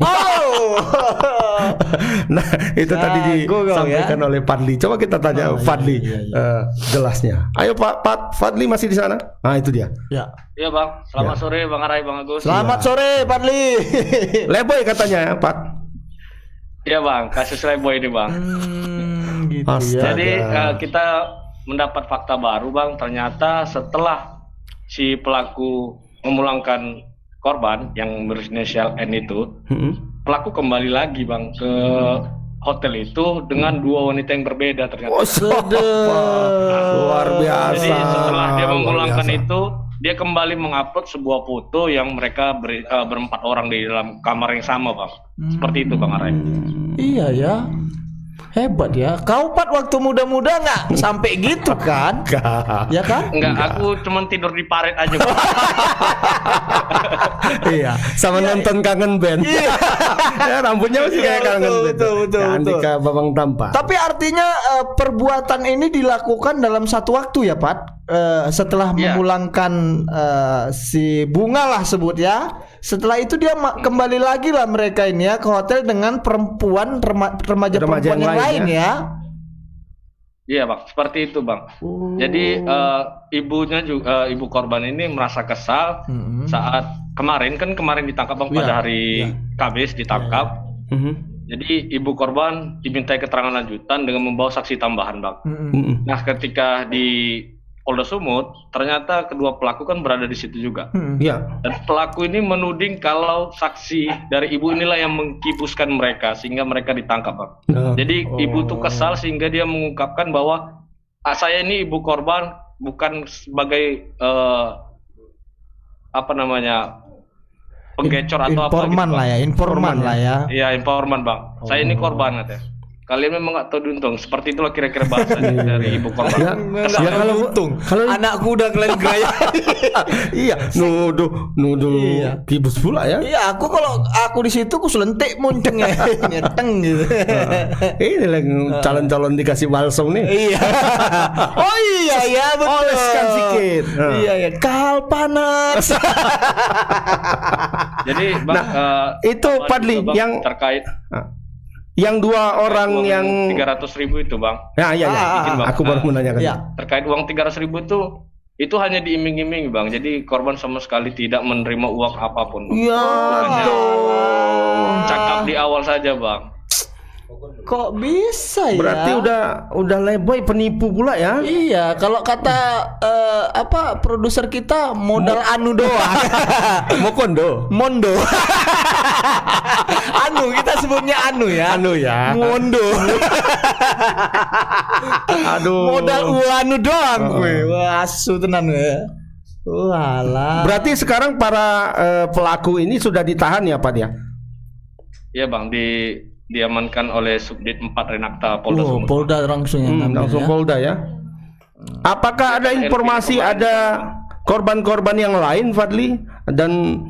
[SPEAKER 1] Nah itu tadi disampaikan oleh Fadli. Coba kita tanya Fadli jelasnya. Ayo Pak Fadli masih di sana? Nah itu dia.
[SPEAKER 3] Iya Bang, selamat sore Bang Arai, Bang Agus.
[SPEAKER 2] Selamat sore Fadli.
[SPEAKER 1] Leboy katanya ya Pak.
[SPEAKER 3] Iya Bang, kasus Leboy ini Bang.
[SPEAKER 2] Gitu ya.
[SPEAKER 3] Jadi kita mendapat fakta baru Bang. Ternyata setelah si pelaku memulangkan korban yang berinisial N itu, pelaku kembali lagi Bang ke hotel itu dengan 2 wanita yang berbeda ternyata.
[SPEAKER 1] Luar biasa.
[SPEAKER 3] Jadi setelah dia memulangkan itu, dia kembali mengupload sebuah foto yang mereka berempat orang di dalam kamar yang sama Bang. Seperti itu Bang Arai.
[SPEAKER 2] Iya ya. Hebat ya. Kau Pat waktu muda-muda nggak sampai gitu kan? Ya kan?
[SPEAKER 3] Enggak, aku cuman tidur di paret aja Bang.
[SPEAKER 1] Iya, sama nonton Kangen Band.
[SPEAKER 2] Iya.
[SPEAKER 1] Ya, rambutnya masih kayak Kangen Band.
[SPEAKER 2] Betul.
[SPEAKER 1] Andika Bambang Tampa.
[SPEAKER 2] Tapi artinya perbuatan ini dilakukan dalam satu waktu ya Pat? Setelah memulangkan si Bunga lah sebut ya. Setelah itu dia kembali lagi lah mereka ini ya ke hotel dengan perempuan remaja perempuan yang lain ya.
[SPEAKER 3] Iya Bang, seperti itu Bang. Jadi ibunya juga ibu korban ini merasa kesal saat kemarin ditangkap Bang pada hari Kamis ditangkap. Jadi ibu korban dimintai keterangan lanjutan dengan membawa saksi tambahan Bang. Nah ketika di Polda Sumut, ternyata kedua pelaku kan berada di situ juga.
[SPEAKER 1] Iya.
[SPEAKER 3] Dan pelaku ini menuding kalau saksi dari ibu inilah yang mengkibuskan mereka sehingga mereka ditangkap, Bang. Jadi ibu tuh kesal sehingga dia mengungkapkan bahwa saya ini ibu korban bukan sebagai penggecor atau
[SPEAKER 2] informan
[SPEAKER 3] apa gitu,
[SPEAKER 2] informan lah ya.
[SPEAKER 3] Iya, informan Bang. Saya ini korban katanya. Kalian memang nggak tahu diuntung. Seperti itulah kira-kira bahasanya dari ibu korban.
[SPEAKER 2] Ya kalau untung, kalau anakku udah kalian geraya.
[SPEAKER 1] Iya, nuduh kibus pula ya.
[SPEAKER 2] Iya, kalau aku di situ aku selentik muncungnya, nyeteng gitu.
[SPEAKER 1] Ini lagi calon-calon dikasih balsam nih.
[SPEAKER 2] Iya. Oh iya ya betul.
[SPEAKER 1] Oleskan sikit.
[SPEAKER 2] Iya ya, kal panas.
[SPEAKER 3] Jadi Bang,
[SPEAKER 1] itu Padli
[SPEAKER 3] Bang,
[SPEAKER 1] yang
[SPEAKER 3] terkait
[SPEAKER 1] yang 2 orang yang
[SPEAKER 3] 300.000 itu Bang.
[SPEAKER 1] Ya.
[SPEAKER 3] Bang.
[SPEAKER 1] Aku baru menanyakan.
[SPEAKER 2] Ya.
[SPEAKER 3] Terkait uang 300.000 itu hanya diiming-iming Bang. Jadi korban sama sekali tidak menerima uang apapun.
[SPEAKER 2] Iya.
[SPEAKER 3] Cakap di awal saja Bang.
[SPEAKER 2] Kok bisa ya?
[SPEAKER 1] Berarti udah leboy penipu pula ya?
[SPEAKER 2] Iya, kalau kata produser kita modal anu doang. Mondo. Anu kita sebutnya anu ya. Mondo.
[SPEAKER 1] Aduh.
[SPEAKER 2] Modal anu doang gue. Wah, asu tenan ya. Walah.
[SPEAKER 1] Berarti sekarang para pelaku ini sudah ditahan ya, Pak ya?
[SPEAKER 3] Iya Bang, diamankan oleh Subdit 4 Renakta Polda Sumut.
[SPEAKER 2] Polda langsung
[SPEAKER 1] langsung Polda ya. Apakah ada informasi ada korban-korban yang lain, Fadli? Dan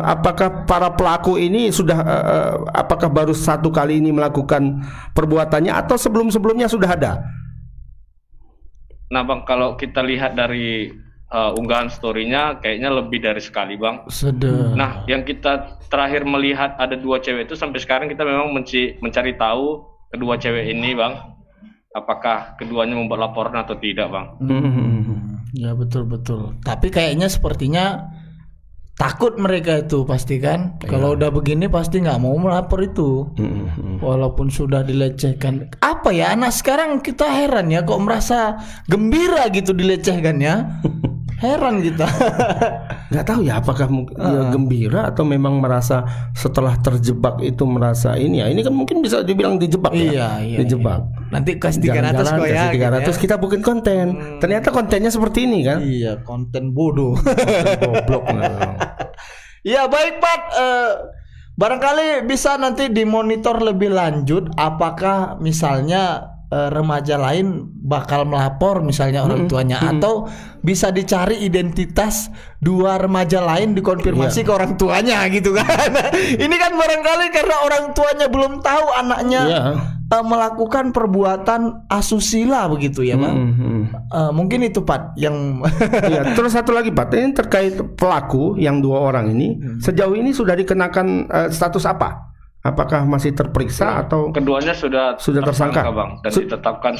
[SPEAKER 1] apakah para pelaku ini sudah apakah baru 1 kali ini melakukan perbuatannya atau sebelum-sebelumnya sudah ada?
[SPEAKER 3] Nah Bang, kalau kita lihat dari unggahan story-nya kayaknya lebih dari sekali Bang.
[SPEAKER 2] Sedih.
[SPEAKER 3] Nah, yang kita terakhir melihat ada 2 cewek itu sampai sekarang kita memang mencari tahu kedua cewek ini Bang. Apakah keduanya membuat laporan atau tidak Bang?
[SPEAKER 2] Ya betul. Tapi kayaknya sepertinya takut mereka itu pasti kan. Kalau udah begini pasti nggak mau melapor itu. Walaupun sudah dilecehkan. Apa ya anak sekarang kita heran ya kok merasa gembira gitu dilecehkan ya. Heran kita.
[SPEAKER 1] Nggak tahu ya apakah dia gembira atau memang merasa setelah terjebak itu merasa ini ya. Ini kan mungkin bisa dibilang dijebak ya. Iya. Dijebak.
[SPEAKER 2] Nanti kasih 300 kok ya.
[SPEAKER 1] Kasih 300 gitu kita bikin konten. Ternyata kontennya seperti ini kan.
[SPEAKER 2] Iya, konten bodoh.
[SPEAKER 1] Goblok.
[SPEAKER 2] Ya baik Pak, barangkali bisa nanti dimonitor lebih lanjut apakah misalnya remaja lain bakal melapor misalnya orang tuanya atau bisa dicari identitas 2 remaja lain dikonfirmasi ke orang tuanya gitu kan. Ini kan barangkali karena orang tuanya belum tahu anaknya melakukan perbuatan asusila begitu ya Pak. Mungkin itu Pak yang
[SPEAKER 1] terus satu lagi Pak, ini terkait pelaku yang 2 orang ini sejauh ini sudah dikenakan status apa? Apakah masih terperiksa atau
[SPEAKER 3] keduanya sudah
[SPEAKER 1] tersangka
[SPEAKER 3] Bang dan ditetapkan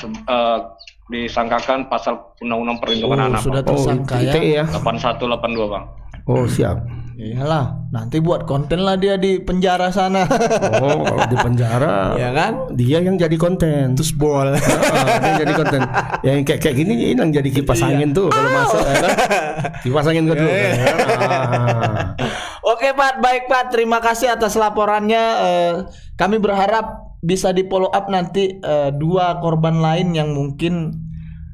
[SPEAKER 3] disangkakan pasal Undang-Undang Perlindungan Anak
[SPEAKER 2] sudah tersangka
[SPEAKER 1] ya
[SPEAKER 3] 8182 Bang.
[SPEAKER 1] Oh siap.
[SPEAKER 2] Iyalah, nanti buat konten lah dia di penjara sana.
[SPEAKER 1] Oh, kalau di penjara,
[SPEAKER 2] ya kan?
[SPEAKER 1] Dia yang jadi konten.
[SPEAKER 2] Terus bol.
[SPEAKER 1] Dia jadi konten. Yang kayak gini ini yang jadi kipas angin tuh kalau masuk ya kan? Kipas angin kedua.
[SPEAKER 2] Oke Pak, baik Pak. Terima kasih atas laporannya. Kami berharap bisa di follow up nanti 2 korban lain yang mungkin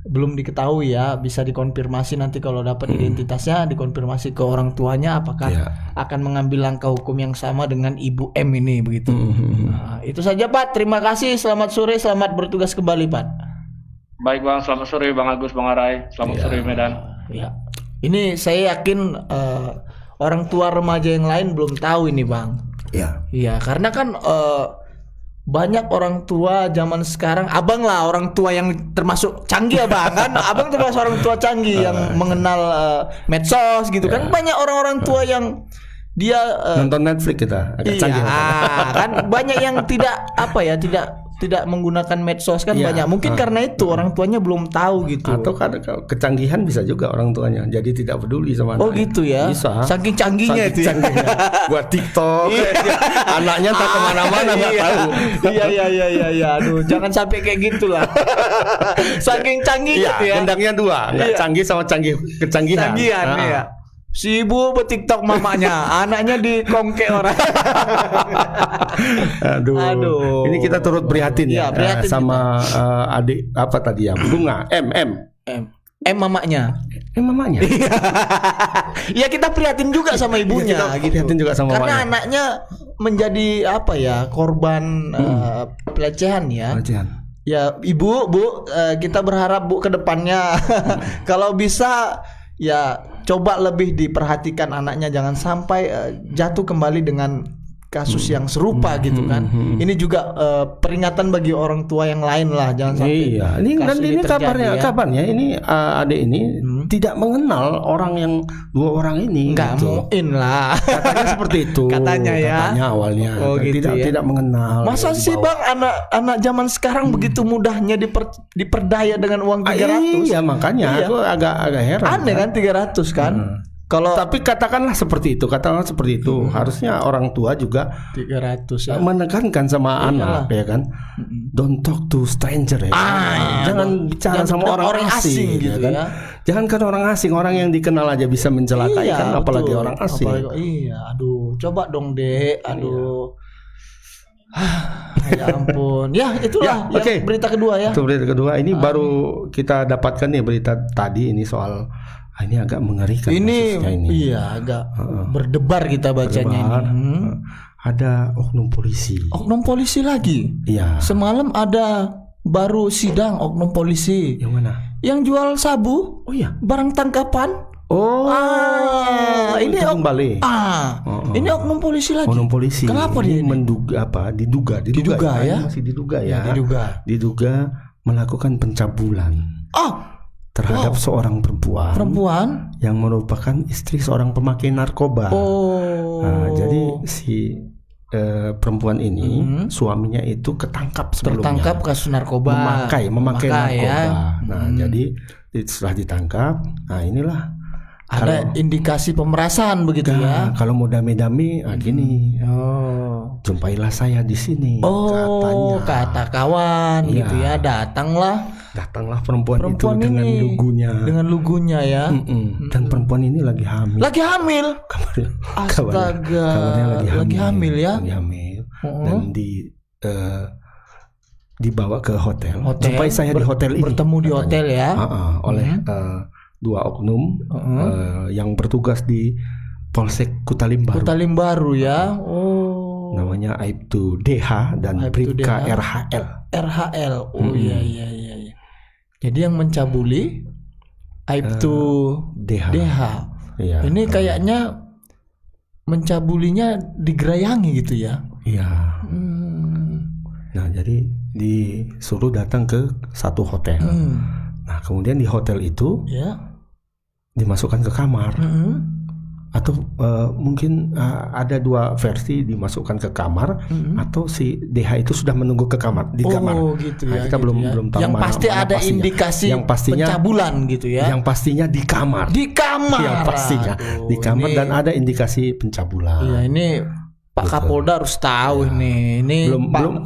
[SPEAKER 2] belum diketahui ya, bisa dikonfirmasi nanti kalau dapat identitasnya, dikonfirmasi ke orang tuanya apakah akan mengambil langkah hukum yang sama dengan Ibu M ini begitu. Nah, itu saja Pak, terima kasih, selamat sore, selamat bertugas kembali Pak.
[SPEAKER 3] Baik Bang, selamat sore Bang Agus, Bang Arai, selamat sore Medan.
[SPEAKER 2] Ya. Ini saya yakin orang tua remaja yang lain belum tahu ini Bang. Iya, karena kan banyak orang tua zaman sekarang, abang lah orang tua yang termasuk canggih abang kan, abang termasuk orang tua canggih yang mengenal medsos gitu kan, banyak orang-orang tua yang dia
[SPEAKER 1] nonton Netflix kita agak canggih
[SPEAKER 2] kan banyak yang tidak menggunakan medsos kan banyak mungkin karena itu orang tuanya belum tahu gitu
[SPEAKER 1] atau kadang kecanggihan bisa juga orang tuanya jadi tidak peduli sama anaknya.
[SPEAKER 2] Gitu ya
[SPEAKER 1] bisa
[SPEAKER 2] saking canggihnya itu
[SPEAKER 1] buat TikTok anaknya tak kemana-mana nggak tahu.
[SPEAKER 2] Iya aduh jangan sampai kayak gitulah. Saking canggihnya ya
[SPEAKER 1] gendangnya 2 nggak canggih sama kecanggihan
[SPEAKER 2] iya. Si ibu bertiktok mamanya, anaknya dikongkek orang.
[SPEAKER 1] Aduh. Ini kita turut prihatin ya, sama adik apa tadi ya, Bunga M
[SPEAKER 2] mamanya.
[SPEAKER 1] Mamanya.
[SPEAKER 2] Ya kita prihatin juga sama ibunya gitu.
[SPEAKER 1] Prihatin juga sama
[SPEAKER 2] karena
[SPEAKER 1] mamanya.
[SPEAKER 2] anaknya menjadi apa ya, korban pelecehan ya. Ya Ibu, Bu, kita berharap Bu ke depannya kalau bisa ya coba lebih diperhatikan anaknya, jangan sampai jatuh kembali dengan kasus yang serupa gitu kan. Ini juga peringatan bagi orang tua yang lain lah, jangan sampai.
[SPEAKER 1] Iya, ini kabarnya ini adik ini tidak mengenal orang yang 2 orang ini.
[SPEAKER 2] Enggak
[SPEAKER 1] gitu.
[SPEAKER 2] mungkin lah.
[SPEAKER 1] Katanya seperti itu.
[SPEAKER 2] Katanya ya.
[SPEAKER 1] Katanya awalnya.
[SPEAKER 2] Gitu
[SPEAKER 1] tidak mengenal.
[SPEAKER 2] Masa sih Bang anak zaman sekarang begitu mudahnya diperdaya dengan uang 300?
[SPEAKER 1] Iya, makanya aku agak heran.
[SPEAKER 2] Aneh kan 300 kan?
[SPEAKER 1] Tapi katakanlah seperti itu, harusnya orang tua juga
[SPEAKER 2] 300 ya.
[SPEAKER 1] menekankan sama anak ya kan. Don't talk to stranger ya. Jangan bicara sama orang asing gitu kan. Jangankan orang asing, orang yang dikenal aja bisa mencelakai kan, apalagi orang asing.
[SPEAKER 2] Aduh, coba dong, Dek. Aduh. Ya ampun. Ya, itulah yang berita kedua ya.
[SPEAKER 1] Itu berita kedua. Ini baru kita dapatkan nih berita tadi ini soal ini agak mengerikan kasusnya ini.
[SPEAKER 2] Iya, agak berdebar kita bacanya ini.
[SPEAKER 1] Ada oknum polisi.
[SPEAKER 2] Oknum polisi lagi?
[SPEAKER 1] Iya.
[SPEAKER 2] Semalam ada baru sidang oknum polisi.
[SPEAKER 1] Yang mana?
[SPEAKER 2] Yang jual sabu.
[SPEAKER 1] Oh iya.
[SPEAKER 2] Barang tangkapan.
[SPEAKER 1] Ini Bali.
[SPEAKER 2] Ini oknum polisi lagi.
[SPEAKER 1] Oknum polisi.
[SPEAKER 2] Kenapa dia
[SPEAKER 1] diduga
[SPEAKER 2] ya?
[SPEAKER 1] Masih diduga ya. Diduga melakukan pencabulan. Terhadap seorang perempuan yang merupakan istri seorang pemakai narkoba. Jadi si perempuan ini suaminya itu ketangkap sebelumnya.
[SPEAKER 2] Tertangkap kasus narkoba.
[SPEAKER 1] Memakai narkoba.
[SPEAKER 2] Ya.
[SPEAKER 1] Jadi setelah ditangkap, inilah
[SPEAKER 2] ada indikasi pemerasan begitu ya.
[SPEAKER 1] Kalau mau damai-damai, gini. Jumpailah saya di sini. Katanya.
[SPEAKER 2] Kata kawan gitu ya. Datanglah perempuan itu dengan lugunya ya.
[SPEAKER 1] Dan perempuan ini lagi hamil.
[SPEAKER 2] Astaga.
[SPEAKER 1] Kabarnya lagi hamil ya.
[SPEAKER 2] Lagi
[SPEAKER 1] hamil. Dan dibawa ke hotel. Sampai saya di hotel ini.
[SPEAKER 2] Bertemu di hotel ya.
[SPEAKER 1] Oleh 2 oknum yang bertugas di Polsek Kutalimbaru.
[SPEAKER 2] Kutalimbaru ya.
[SPEAKER 1] Namanya Aibtu DH dan Bribka RHL.
[SPEAKER 2] Iya. Jadi yang mencabuli Aibtu DH.
[SPEAKER 1] Iya.
[SPEAKER 2] Ini kayaknya mencabulinya digerayangi gitu ya.
[SPEAKER 1] Iya. Nah, jadi disuruh datang ke satu hotel. Nah, kemudian di hotel itu dimasukkan ke kamar. Atau mungkin ada 2 versi, dimasukkan ke kamar atau si DH itu sudah menunggu di kamar.
[SPEAKER 2] Gitu ya.
[SPEAKER 1] Kita belum tahu.
[SPEAKER 2] Yang pasti ada indikasi pencabulan gitu ya.
[SPEAKER 1] Yang pastinya di kamar. Yang pastinya di kamar dan ada indikasi pencabulan.
[SPEAKER 2] Iya, ini Pak Kapolda harus tahu ini. Ini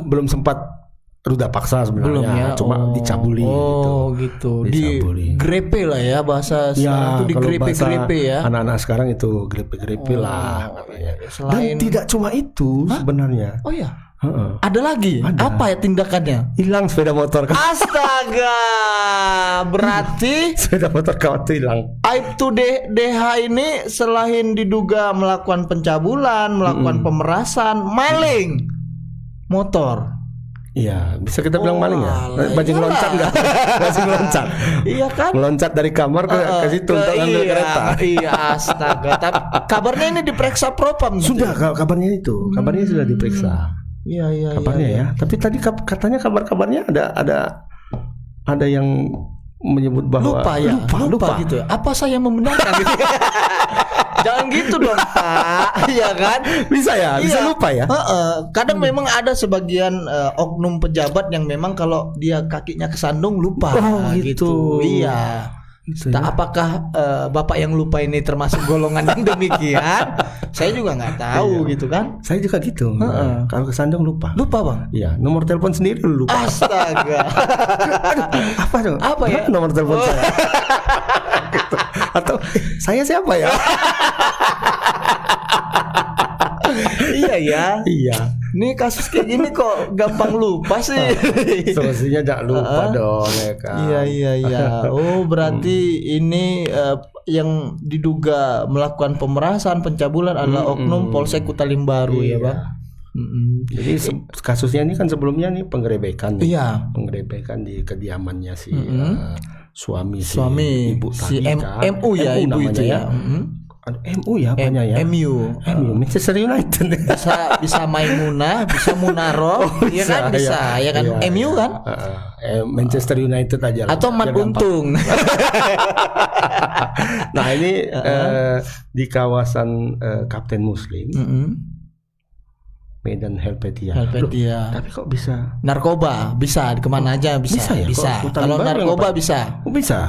[SPEAKER 1] belum sempat ruda paksa sebenarnya, cuma dicabuli
[SPEAKER 2] gitu. Digrepe lah ya, bahasa sekarang itu digrepe ya.
[SPEAKER 1] Anak-anak sekarang itu grepe lah katanya. Dan tidak cuma itu sebenarnya. Ada lagi. Apa ya tindakannya? Hilang sepeda motor.
[SPEAKER 2] Astaga. Berarti
[SPEAKER 1] sepeda motor kawan itu hilang.
[SPEAKER 2] Aibtu DH ini selain diduga melakukan pencabulan, melakukan pemerasan, maling motor.
[SPEAKER 1] Iya, bisa kita bilang maling ya. Bajing loncat enggak? Bajing loncat.
[SPEAKER 2] Iya kan?
[SPEAKER 1] Meloncat dari kamar ke situ untuk ambil kereta.
[SPEAKER 2] Iya, astaga. Tapi kabarnya ini diperiksa propam gitu.
[SPEAKER 1] Sudah, kabarnya itu. Kabarnya sudah diperiksa.
[SPEAKER 2] Iya.
[SPEAKER 1] Kabarnya ya. Tapi tadi katanya kabarnya ada yang menyebut bahwa
[SPEAKER 2] lupa gitu. Apa saya membenarkan gitu? Jangan gitu dong, Pak. Iya kan?
[SPEAKER 1] Bisa lupa ya.
[SPEAKER 2] Kadang memang ada sebagian oknum pejabat yang memang kalau dia kakinya kesandung lupa. Gitu. Iya. Apakah Bapak yang lupa ini termasuk golongan yang demikian? Saya juga nggak tahu gitu kan.
[SPEAKER 1] Saya juga gitu. Kalau kesandung lupa.
[SPEAKER 2] Lupa, Bang?
[SPEAKER 1] Iya. Nomor telepon sendiri lupa.
[SPEAKER 2] Astaga.
[SPEAKER 1] Apa dong?
[SPEAKER 2] Apa ya?
[SPEAKER 1] Nomor telepon saya. Gitu. Atau saya siapa ya?
[SPEAKER 2] Iya. Ini kasus kayak gini kok gampang lupa sih.
[SPEAKER 1] Solusinya jangan lupa dong ya kan.
[SPEAKER 2] Iya. Berarti ini yang diduga melakukan pemerasan, pencabulan adalah oknum Polsek Kutalimbaru ya, Bang.
[SPEAKER 1] Jadi kasusnya ini kan sebelumnya nih penggerebekan nih.
[SPEAKER 2] Iya.
[SPEAKER 1] Penggerebekan di kediamannya si suami ibu
[SPEAKER 2] si
[SPEAKER 1] tadi kan.
[SPEAKER 2] MU ya, ibu itu ya.
[SPEAKER 1] MU ya apanya ya?
[SPEAKER 2] MU
[SPEAKER 1] Manchester United.
[SPEAKER 2] bisa Maimunah, bisa Munaro, ya kan bisa, ya kan
[SPEAKER 1] iya,
[SPEAKER 2] MU kan?
[SPEAKER 1] Manchester United aja lah.
[SPEAKER 2] Atau Mat Untung.
[SPEAKER 1] Nah ini di kawasan Kapten Muslim, Medan Helvetia. Tapi kok bisa?
[SPEAKER 2] Narkoba bisa kemana aja bisa.
[SPEAKER 1] Bisa ya?
[SPEAKER 2] Kalau narkoba bisa.
[SPEAKER 1] Bisa.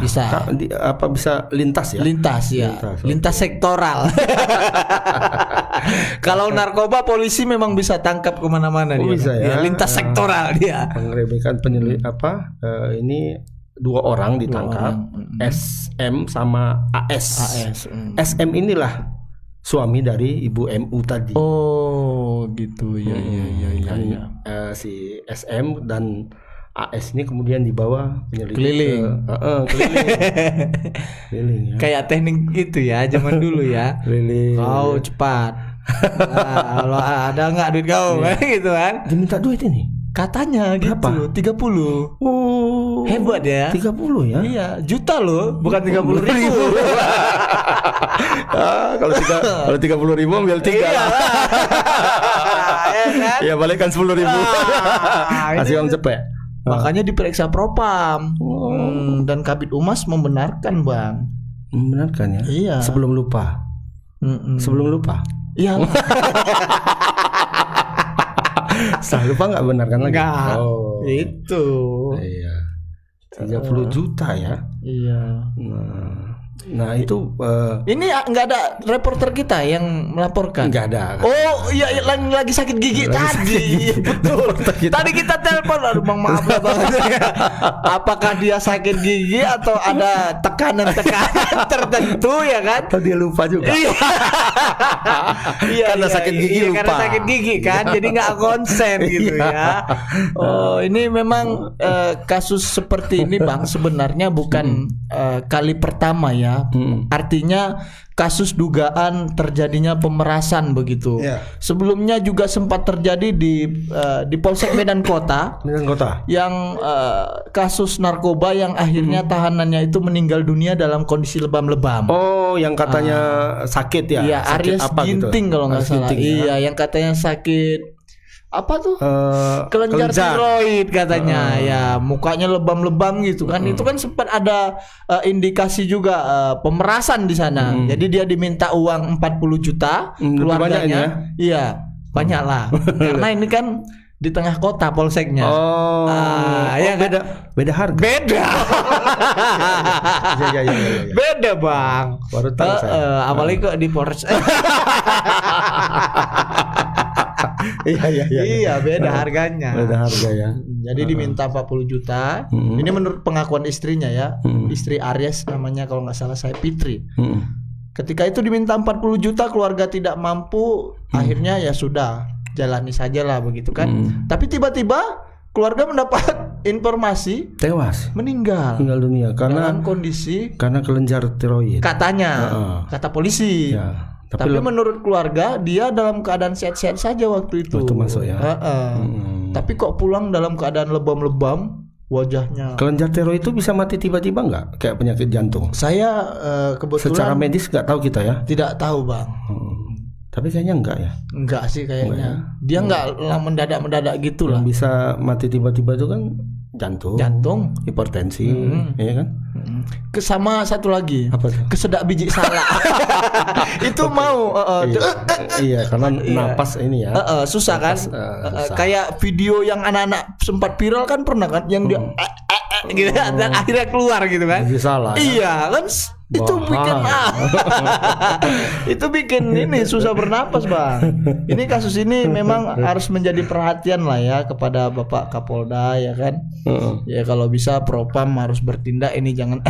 [SPEAKER 1] Apa bisa lintas ya?
[SPEAKER 2] Lintas sektoral. Kalau narkoba polisi memang bisa tangkap kemana-mana dia.
[SPEAKER 1] Bisa ya?
[SPEAKER 2] Lintas sektoral dia.
[SPEAKER 1] Penggerebekan ini 2 orang ditangkap, SM sama AS. SM inilah suami dari ibu MU tadi.
[SPEAKER 2] Oh, gitu. Ya.
[SPEAKER 1] Si SM dan AS ini kemudian dibawa penyelidik
[SPEAKER 2] keliling.
[SPEAKER 1] Keliling ya.
[SPEAKER 2] Kayak teknik itu ya, zaman dulu ya.
[SPEAKER 1] Keliling.
[SPEAKER 2] Kau cepat. Kalau ada nggak duit kau gitu kan?
[SPEAKER 1] Diminta duit ini.
[SPEAKER 2] Katanya
[SPEAKER 1] berapa?
[SPEAKER 2] Gitu, 30.
[SPEAKER 1] Oh,
[SPEAKER 2] hebat ya.
[SPEAKER 1] 30 ya?
[SPEAKER 2] Iya, juta loh, bukan 30.000.
[SPEAKER 1] Kalau 30.000 ambil 3.
[SPEAKER 2] Iya.
[SPEAKER 1] Ya balikkan 10.000. Kasih uang cepet.
[SPEAKER 2] Makanya diperiksa propam. Dan Kabid Humas membenarkan, Bang.
[SPEAKER 1] Membenarkan ya?
[SPEAKER 2] Iya.
[SPEAKER 1] Sebelum lupa.
[SPEAKER 2] Iya.
[SPEAKER 1] Setelah lupa nggak benarkan lagi?
[SPEAKER 2] Enggak. Itu.
[SPEAKER 1] Iya. 30 juta ya?
[SPEAKER 2] Iya.
[SPEAKER 1] Nah itu
[SPEAKER 2] ini nggak ada reporter kita yang melaporkan.
[SPEAKER 1] Nggak ada.
[SPEAKER 2] Oh iya, lagi sakit gigi tadi. Betul. Tadi kita telepon, aduh Bang maaf lah Bang. Apakah dia sakit gigi atau ada tekanan tertentu ya kan?
[SPEAKER 1] Atau dia lupa juga.
[SPEAKER 2] Iya.
[SPEAKER 1] Karena sakit gigi lupa.
[SPEAKER 2] Karena sakit gigi kan, jadi nggak konsen gitu ya. Oh ini memang kasus seperti ini Bang sebenarnya bukan kali pertama ya. Artinya kasus dugaan terjadinya pemerasan begitu. Sebelumnya juga sempat terjadi di Polsek Medan Kota. Yang kasus narkoba yang akhirnya tahanannya itu meninggal dunia dalam kondisi lebam-lebam.
[SPEAKER 1] Oh, yang katanya sakit ya?
[SPEAKER 2] Iya, Aries Ginting gitu? Kalau nggak salah. Iya, yang katanya sakit apa tuh? Kelenjar tiroid katanya. Ya, mukanya lebam-lebam gitu kan. Itu kan sempat ada indikasi juga pemerasan di sana. Jadi dia diminta uang 40 juta keluarganya. Iya, banyak lah. Karena ini kan di tengah kota polseknya.
[SPEAKER 1] Ya beda harga.
[SPEAKER 2] Beda.
[SPEAKER 1] Iya.
[SPEAKER 2] Beda, Bang.
[SPEAKER 1] Baru tahu saya.
[SPEAKER 2] Apalagi kok di Polres. Iya, beda harganya.
[SPEAKER 1] Beda harga ya.
[SPEAKER 2] Jadi diminta 40 juta. Ini menurut pengakuan istrinya ya. Istri Aries namanya kalau nggak salah saya Fitri. Ketika itu diminta 40 juta, keluarga tidak mampu, akhirnya ya sudah, jalani sajalah begitu kan. Tapi tiba-tiba keluarga mendapat informasi
[SPEAKER 1] tewas,
[SPEAKER 2] meninggal
[SPEAKER 1] dunia karena
[SPEAKER 2] kondisi
[SPEAKER 1] kelenjar tiroid.
[SPEAKER 2] Katanya, kata polisi.
[SPEAKER 1] Ya.
[SPEAKER 2] Tapi menurut keluarga dia dalam keadaan sehat-sehat saja waktu itu.
[SPEAKER 1] Waktu masuk ya.
[SPEAKER 2] Tapi kok pulang dalam keadaan lebam-lebam wajahnya.
[SPEAKER 1] Kelenjar tiroid itu bisa mati tiba-tiba nggak? Kayak penyakit jantung.
[SPEAKER 2] Saya kebetulan
[SPEAKER 1] secara medis nggak tahu kita ya.
[SPEAKER 2] Tidak tahu Bang.
[SPEAKER 1] Tapi kayaknya enggak ya.
[SPEAKER 2] Enggak sih kayaknya. Dia enggak mendadak-mendadak gitu lah.
[SPEAKER 1] Yang bisa mati tiba-tiba itu kan jantung, hipertensi, ya kan?
[SPEAKER 2] Sama satu lagi.
[SPEAKER 1] Apa tuh?
[SPEAKER 2] Kesedak biji salak. Itu mau
[SPEAKER 1] iya, karena napas ini ya.
[SPEAKER 2] Susah kan? Susah. Kayak video yang anak-anak sempat viral kan pernah kan yang dia gitu dan akhirnya keluar gitu kan.
[SPEAKER 1] Biji salak.
[SPEAKER 2] Iya, kan itu bikin itu bikin ini susah bernapas Bang. Ini kasus ini memang harus menjadi perhatian lah ya kepada Bapak Kapolda ya kan. Ya kalau bisa Propam harus bertindak ini jangan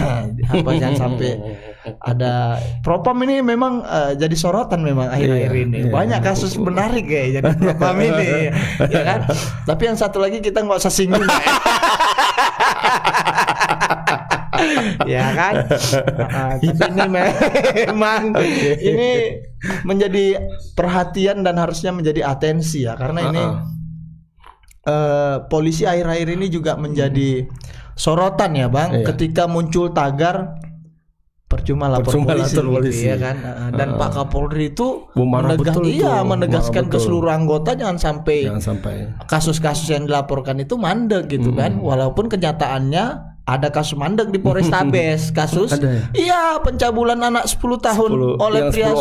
[SPEAKER 2] jangan sampai ada Propam ini memang jadi sorotan memang akhir-akhir ini. Banyak kasus menarik ya jadi Propam ini ya kan. Tapi yang satu lagi kita nggak usah singgung ya. Ya kan? Tapi ini memang ini menjadi perhatian dan harusnya menjadi atensi ya, karena ini polisi akhir-akhir ini juga menjadi sorotan ya Bang, ketika muncul tagar percuma lapor polisi, gitu, ya kan? Dan Pak Kapolri itu menegaskan ke seluruh anggota jangan sampai kasus-kasus yang dilaporkan itu mandek gitu kan, walaupun kenyataannya ada kasus mandek di Polrestabes, kasus pencabulan anak 10 tahun oleh pria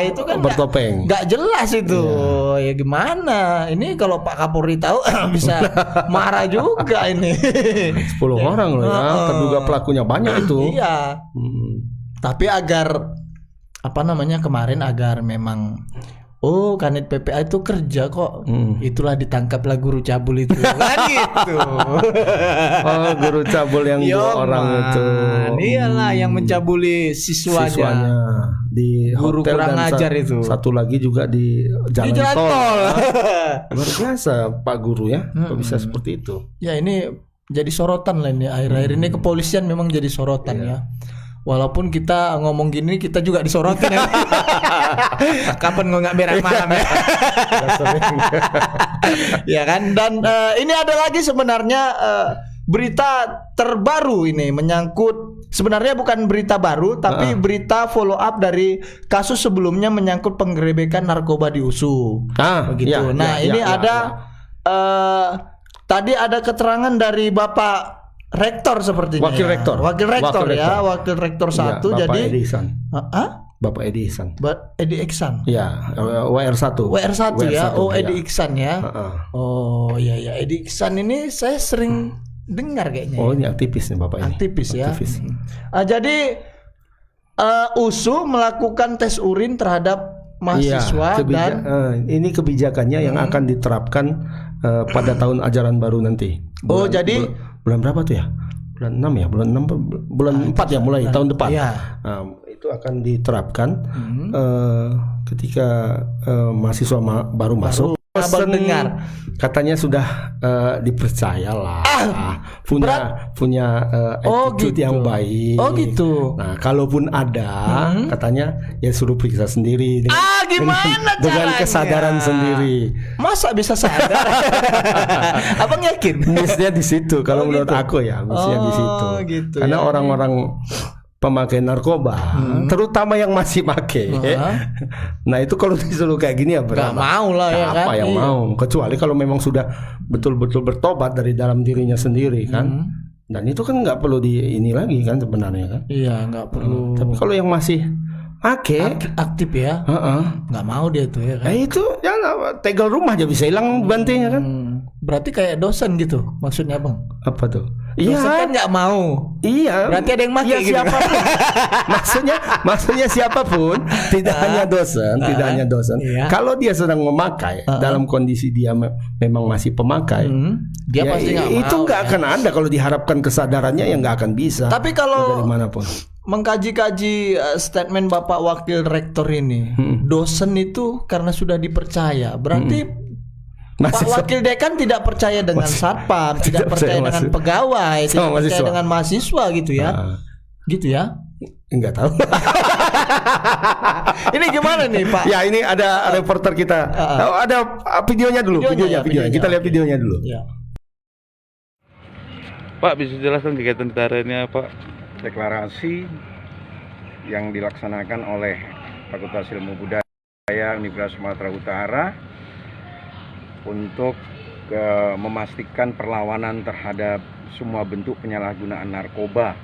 [SPEAKER 2] itu kan bertopeng. Gak jelas itu. Ya gimana? Ini kalau Pak Kapolri tahu bisa marah juga ini.
[SPEAKER 1] 10 orang loh ya, terduga pelakunya banyak itu.
[SPEAKER 2] Iya. Tapi agar kemarin agar memang Kanit PPA itu kerja kok. Itulah ditangkaplah guru cabul itu. Kan gitu.
[SPEAKER 1] Guru cabul yang 2 orang itu.
[SPEAKER 2] Iyalah yang mencabuli siswanya.
[SPEAKER 1] Di
[SPEAKER 2] guru
[SPEAKER 1] hotel
[SPEAKER 2] kurang
[SPEAKER 1] dan
[SPEAKER 2] ajar itu.
[SPEAKER 1] Satu lagi juga di jalan tol. Luar biasa Pak Guru ya. Kok bisa seperti itu?
[SPEAKER 2] Ya ini jadi sorotan lah ini. Akhir-akhir ini kepolisian memang jadi sorotan ya. Walaupun kita ngomong gini kita juga disorotin ya. Kapan nggak berak malam ya? Ya kan. Dan ini ada lagi sebenarnya berita terbaru ini menyangkut, sebenarnya bukan berita baru tapi berita follow up dari kasus sebelumnya menyangkut penggerebekan narkoba di USU. Begitu. Ini ada tadi ada keterangan dari Bapak Rektor sepertinya.
[SPEAKER 1] Wakil rektor
[SPEAKER 2] 1
[SPEAKER 1] Bapak
[SPEAKER 2] jadi
[SPEAKER 1] Edi Ihsan.
[SPEAKER 2] Bapak Edi Ihsan. Edi Ihsan.
[SPEAKER 1] Ya, WR1
[SPEAKER 2] ya. Edi Ihsan ya. Oh iya Edi Ihsan ini saya sering dengar kayaknya.
[SPEAKER 1] Ini aktivis nih Bapak ini.
[SPEAKER 2] Aktivis ya. Jadi USU melakukan tes urin terhadap mahasiswa dan
[SPEAKER 1] ini kebijakannya yang akan diterapkan pada tahun ajaran baru nanti.
[SPEAKER 2] Jadi
[SPEAKER 1] bulan berapa tuh ya? Bulan 6 ya, bulan 4 ya mulai tahun depan. Itu akan diterapkan ketika mahasiswa baru masuk.
[SPEAKER 2] Dengar
[SPEAKER 1] katanya sudah dipercayalah, punya attitude yang baik.
[SPEAKER 2] Gitu.
[SPEAKER 1] Nah, kalaupun ada, katanya ya suruh periksa sendiri dengan kesadaran sendiri.
[SPEAKER 2] Masa bisa sadar? Abang yakin?
[SPEAKER 1] Mestinya di situ. Kalau menurut aku ya, mestinya di situ.
[SPEAKER 2] Gitu,
[SPEAKER 1] karena orang-orang pemakai narkoba, terutama yang masih pakai. Nah itu kalau disuruh kayak gini ya
[SPEAKER 2] nggak mau lah ya kan.
[SPEAKER 1] Apa yang mau? Kecuali kalau memang sudah betul-betul bertobat dari dalam dirinya sendiri kan. Dan itu kan nggak perlu ini lagi kan sebenarnya kan.
[SPEAKER 2] Iya nggak perlu.
[SPEAKER 1] Tapi kalau yang masih
[SPEAKER 2] aktif ya, nggak mau dia tuh ya kan.
[SPEAKER 1] Itu ya tegel rumah aja bisa hilang bantinya kan.
[SPEAKER 2] Berarti kayak dosen gitu maksudnya Bang.
[SPEAKER 1] Apa tuh?
[SPEAKER 2] Dosen kan nggak mau.
[SPEAKER 1] Iya.
[SPEAKER 2] Berarti ada yang maki gitu.
[SPEAKER 1] Siapapun. maksudnya siapapun, tidak hanya dosen,
[SPEAKER 2] Iya.
[SPEAKER 1] Kalau dia sedang memakai dalam kondisi dia memang masih pemakai,
[SPEAKER 2] dia pasti nggak mau.
[SPEAKER 1] Itu nggak akan ada kalau diharapkan kesadarannya yang nggak akan bisa.
[SPEAKER 2] Tapi kalau
[SPEAKER 1] dari manapun
[SPEAKER 2] mengkaji-kaji statement Bapak Wakil Rektor ini, dosen itu karena sudah dipercaya, berarti Pak Wakil Dekan tidak percaya dengan satpam, tidak percaya dengan pegawai, tidak percaya dengan mahasiswa gitu ya. Gitu ya?
[SPEAKER 1] Enggak tahu.
[SPEAKER 2] Ini gimana nih Pak?
[SPEAKER 1] Ya ini ada reporter kita. Ada videonya dulu, videonya. Kita lihat videonya dulu.
[SPEAKER 2] Ya.
[SPEAKER 7] Pak, bisa jelaskan kegiatan tariannya Pak?
[SPEAKER 8] Deklarasi yang dilaksanakan oleh Fakultas Ilmu Budaya Universitas Sumatera Utara untuk memastikan perlawanan terhadap semua bentuk penyalahgunaan narkoba.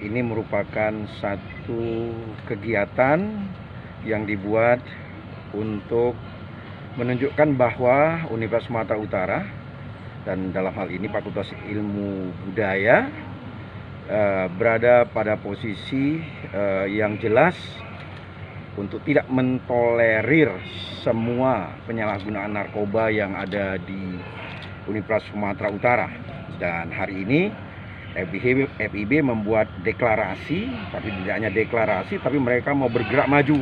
[SPEAKER 8] Ini merupakan satu kegiatan yang dibuat untuk menunjukkan bahwa Universitas Sumatera Utara dan dalam hal ini Fakultas Ilmu Budaya berada pada posisi yang jelas untuk tidak mentolerir semua penyalahgunaan narkoba yang ada di Universitas Sumatera Utara. Dan hari ini FIB membuat deklarasi, tapi tidak hanya deklarasi, tapi mereka mau bergerak maju.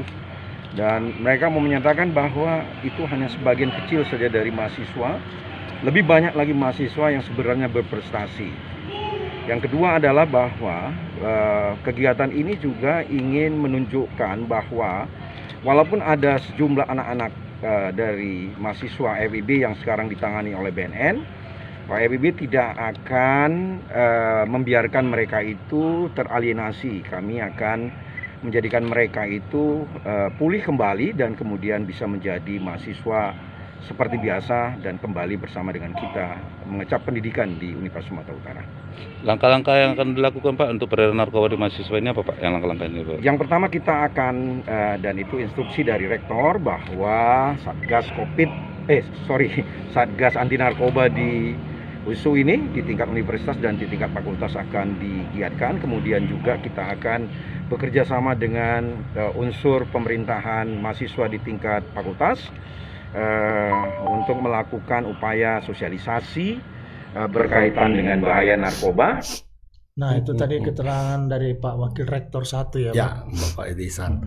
[SPEAKER 8] Dan mereka mau menyatakan bahwa itu hanya sebagian kecil saja dari mahasiswa. Lebih banyak lagi mahasiswa yang sebenarnya berprestasi. Yang kedua adalah bahwa kegiatan ini juga ingin menunjukkan bahwa walaupun ada sejumlah anak-anak dari mahasiswa FIB yang sekarang ditangani oleh BNN, Pak FIB tidak akan membiarkan mereka itu teralienasi. Kami akan menjadikan mereka itu pulih kembali dan kemudian bisa menjadi mahasiswa seperti biasa dan kembali bersama dengan kita mengecap pendidikan di Universitas Sumatera Utara.
[SPEAKER 7] Langkah-langkah yang akan dilakukan Pak untuk peredaran narkoba di mahasiswa ini apa Pak? Yang langkah-langkahnya Pak?
[SPEAKER 8] Yang pertama kita akan dan itu instruksi dari rektor bahwa Satgas anti narkoba di USU ini di tingkat universitas dan di tingkat fakultas akan digiatkan. Kemudian juga kita akan bekerja sama dengan unsur pemerintahan mahasiswa di tingkat fakultas untuk melakukan upaya sosialisasi berkaitan dengan bahaya narkoba.
[SPEAKER 2] Nah, itu tadi keterangan dari Pak Wakil Rektor 1 ya, Pak?
[SPEAKER 1] Ya, Bapak Edisan.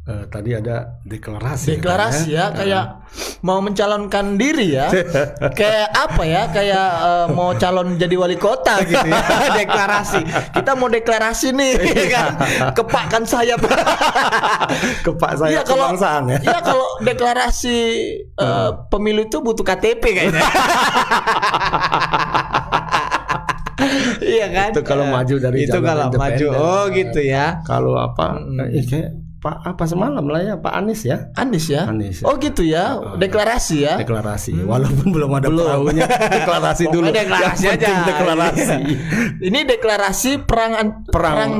[SPEAKER 1] Tadi ada deklarasi.
[SPEAKER 2] Deklarasi ya, kayak mau mencalonkan diri ya. Kayak apa ya? Kayak mau calon jadi wali kota gitu ya. Deklarasi. Kita mau deklarasi nih kan. Kepakkan sayap.
[SPEAKER 1] Kepak saya kebangsaan ya.
[SPEAKER 2] Iya, kalau deklarasi pemilu itu butuh KTP kayaknya. Iya kan?
[SPEAKER 1] Itu kalau maju dari
[SPEAKER 2] itu kalau maju. Oh gitu ya.
[SPEAKER 1] Kalau apa? Kayak Pak apa semalam lah ya, Pak Anies ya.
[SPEAKER 2] Anies ya. Oh gitu ya. Deklarasi ya.
[SPEAKER 1] Deklarasi. Walaupun belum ada perahunya. Deklarasi dulu.
[SPEAKER 2] Deklarasi aja.
[SPEAKER 1] Deklarasi.
[SPEAKER 2] Ini deklarasi perang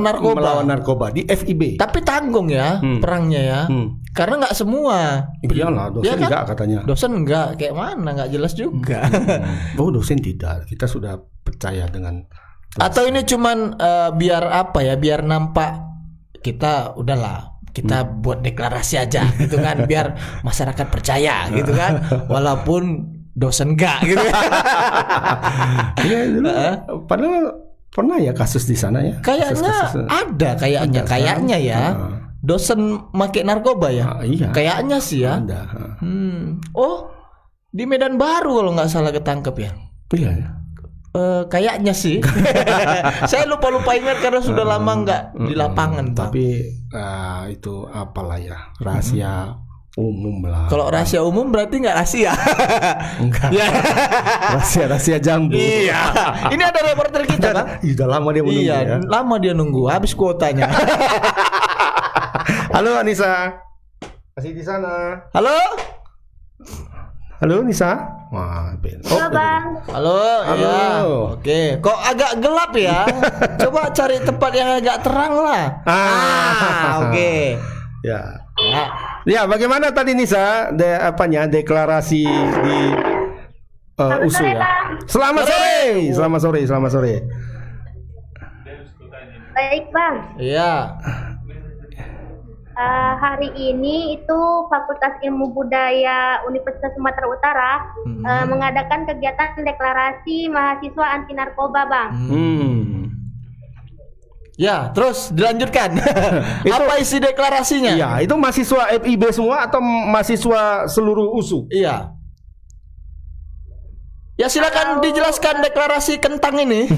[SPEAKER 2] narkoba.
[SPEAKER 1] Melawan narkoba di FIB.
[SPEAKER 2] Tapi tanggung ya perangnya ya. Karena nggak semua.
[SPEAKER 1] Iyalah, dosen
[SPEAKER 2] ya kan?
[SPEAKER 1] enggak katanya.
[SPEAKER 2] Dosen enggak, kayak mana nggak jelas juga.
[SPEAKER 1] Oh, dosen tidak. Kita sudah percaya dengan.
[SPEAKER 2] Atau ini cuman biar apa ya? Biar nampak kita udahlah. Kita buat deklarasi aja gitu kan, biar masyarakat percaya gitu kan, walaupun dosen enggak gitu.
[SPEAKER 1] Iya dulu. Padahal pernah ya kasus di sana ya.
[SPEAKER 2] Kayaknya kasus. Ada kayaknya ya. Dosen make narkoba ya.
[SPEAKER 1] Iya.
[SPEAKER 2] Kayaknya sih ya.
[SPEAKER 1] Ada.
[SPEAKER 2] Oh, di Medan Baru kalau nggak salah ketangkep ya.
[SPEAKER 1] Iya ya.
[SPEAKER 2] Kayaknya sih. Saya lupa ingat karena sudah lama nggak di lapangan.
[SPEAKER 1] Tapi itu apalah ya, rahasia umum lah.
[SPEAKER 2] Kalau rahasia umum berarti nggak rahasia.
[SPEAKER 1] Enggak. Ya. Rahasia jambu.
[SPEAKER 2] Iya. Ini ada reporter kita kan?
[SPEAKER 1] Sudah lama dia menunggu ya.
[SPEAKER 2] Lama dia nunggu, habis kuotanya.
[SPEAKER 1] Halo Anissa. Masih di sana.
[SPEAKER 2] Halo
[SPEAKER 1] Nisa. Wah,
[SPEAKER 5] halo Bang.
[SPEAKER 2] Halo. Ya. Oke. Kok agak gelap ya? Coba cari tempat yang agak terang lah. Oke.
[SPEAKER 1] Ya. Ya, bagaimana tadi Nisa? Deklarasi di USU ya. Selamat sore.
[SPEAKER 5] Baik Bang.
[SPEAKER 2] Iya.
[SPEAKER 5] Hari ini itu Fakultas Ilmu Budaya Universitas Sumatera Utara mengadakan kegiatan deklarasi mahasiswa anti narkoba, Bang.
[SPEAKER 2] Ya, terus dilanjutkan. Apa isi deklarasinya?
[SPEAKER 1] Iya, itu mahasiswa FIB semua atau mahasiswa seluruh USU?
[SPEAKER 2] Iya. Ya silakan dijelaskan deklarasi kentang ini.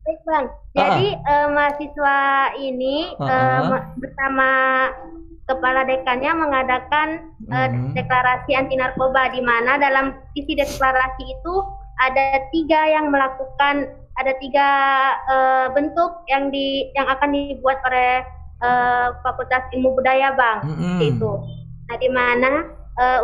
[SPEAKER 5] Baik Bang, jadi mahasiswa ini bersama kepala dekannya mengadakan deklarasi anti narkoba, di mana dalam isi deklarasi itu ada tiga bentuk yang akan dibuat oleh Fakultas Ilmu Budaya Bang, itu. Nah, di mana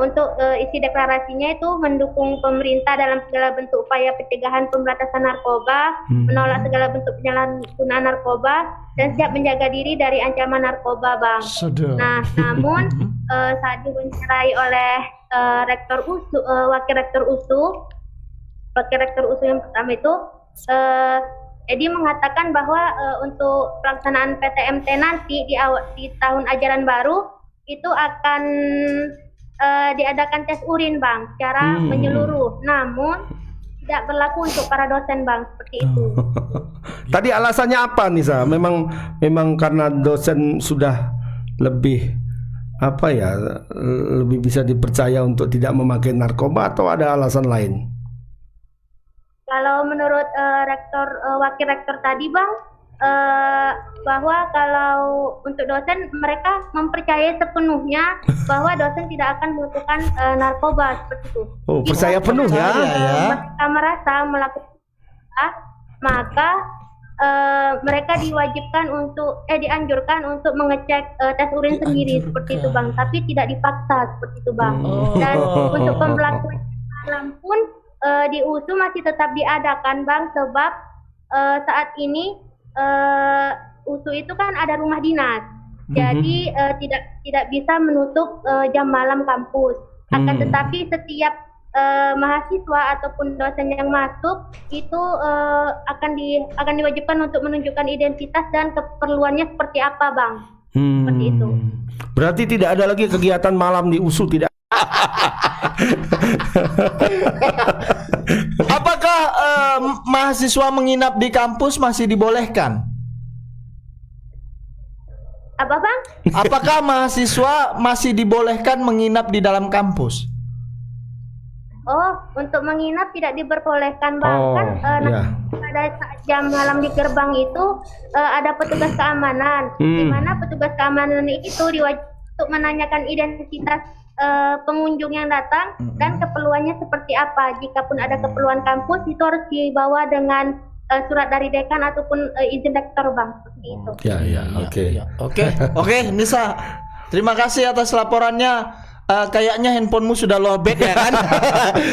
[SPEAKER 5] untuk isi deklarasinya itu mendukung pemerintah dalam segala bentuk upaya pencegahan pemberantasan narkoba, menolak segala bentuk penyalahgunaan narkoba, dan siap menjaga diri dari ancaman narkoba, Bang. Nah, namun saat diwawancarai oleh wakil rektor USU yang pertama itu, Edi mengatakan bahwa untuk pelaksanaan PTMT nanti di tahun ajaran baru itu akan diadakan tes urin Bang secara menyeluruh, namun tidak berlaku untuk para dosen Bang, seperti itu.
[SPEAKER 1] Tadi alasannya apa Nisa? Memang karena dosen sudah lebih lebih bisa dipercaya untuk tidak memakai narkoba, atau ada alasan lain?
[SPEAKER 9] Kalau menurut wakil rektor tadi Bang, bahwa kalau untuk dosen mereka mempercayai sepenuhnya bahwa dosen tidak akan melakukan narkoba seperti itu.
[SPEAKER 1] Oh, percaya penuh ya.
[SPEAKER 9] Mereka merasa melakukan maka mereka dianjurkan untuk mengecek tes urin sendiri seperti itu Bang, tapi tidak dipaksa seperti itu Bang. Dan untuk pembelajaran malam pun di USU masih tetap diadakan Bang, sebab saat ini USU itu kan ada rumah dinas, jadi tidak bisa menutup jam malam kampus. Akan tetapi setiap mahasiswa ataupun dosen yang masuk itu akan diwajibkan untuk menunjukkan identitas dan keperluannya seperti apa Bang. Seperti itu.
[SPEAKER 1] Berarti tidak ada lagi kegiatan malam di USU, tidak?
[SPEAKER 2] Apakah mahasiswa menginap di kampus masih dibolehkan?
[SPEAKER 9] Apa Bang?
[SPEAKER 2] Apakah mahasiswa masih dibolehkan menginap di dalam kampus?
[SPEAKER 9] Oh, untuk menginap tidak diperbolehkan Bang. Pada saat jam malam di gerbang itu ada petugas keamanan, di mana petugas keamanan itu diwajibkan untuk menanyakan identitas pengunjung yang datang dan keperluannya seperti apa. Jika pun ada keperluan kampus itu harus dibawa dengan surat dari dekan ataupun izin rektor Bang, seperti itu.
[SPEAKER 2] Oke, Nisa. Terima kasih atas laporannya. Kayaknya handphonemu sudah lowbat ya kan,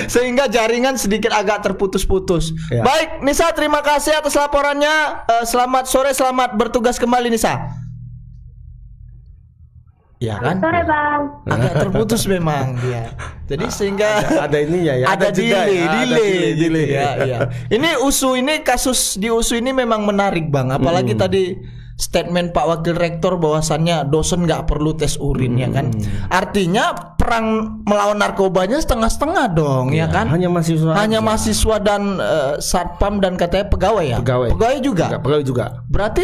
[SPEAKER 2] sehingga jaringan sedikit agak terputus-putus. Ya. Baik, Nisa, terima kasih atas laporannya. Selamat sore, selamat bertugas kembali, Nisa. Ya kan?
[SPEAKER 9] Sore Bang.
[SPEAKER 2] Agak terputus memang dia. Jadi sehingga
[SPEAKER 1] ada ininya ya.
[SPEAKER 2] Ada delay. Ya. Ini USU ini kasus di USU ini memang menarik Bang. Apalagi tadi statement Pak Wakil Rektor bahwasannya dosen nggak perlu tes urin ya kan. Artinya perang melawan narkobanya setengah-setengah dong ya kan.
[SPEAKER 1] Hanya
[SPEAKER 2] mahasiswa dan satpam dan katanya pegawai ya. Pegawai juga. Berarti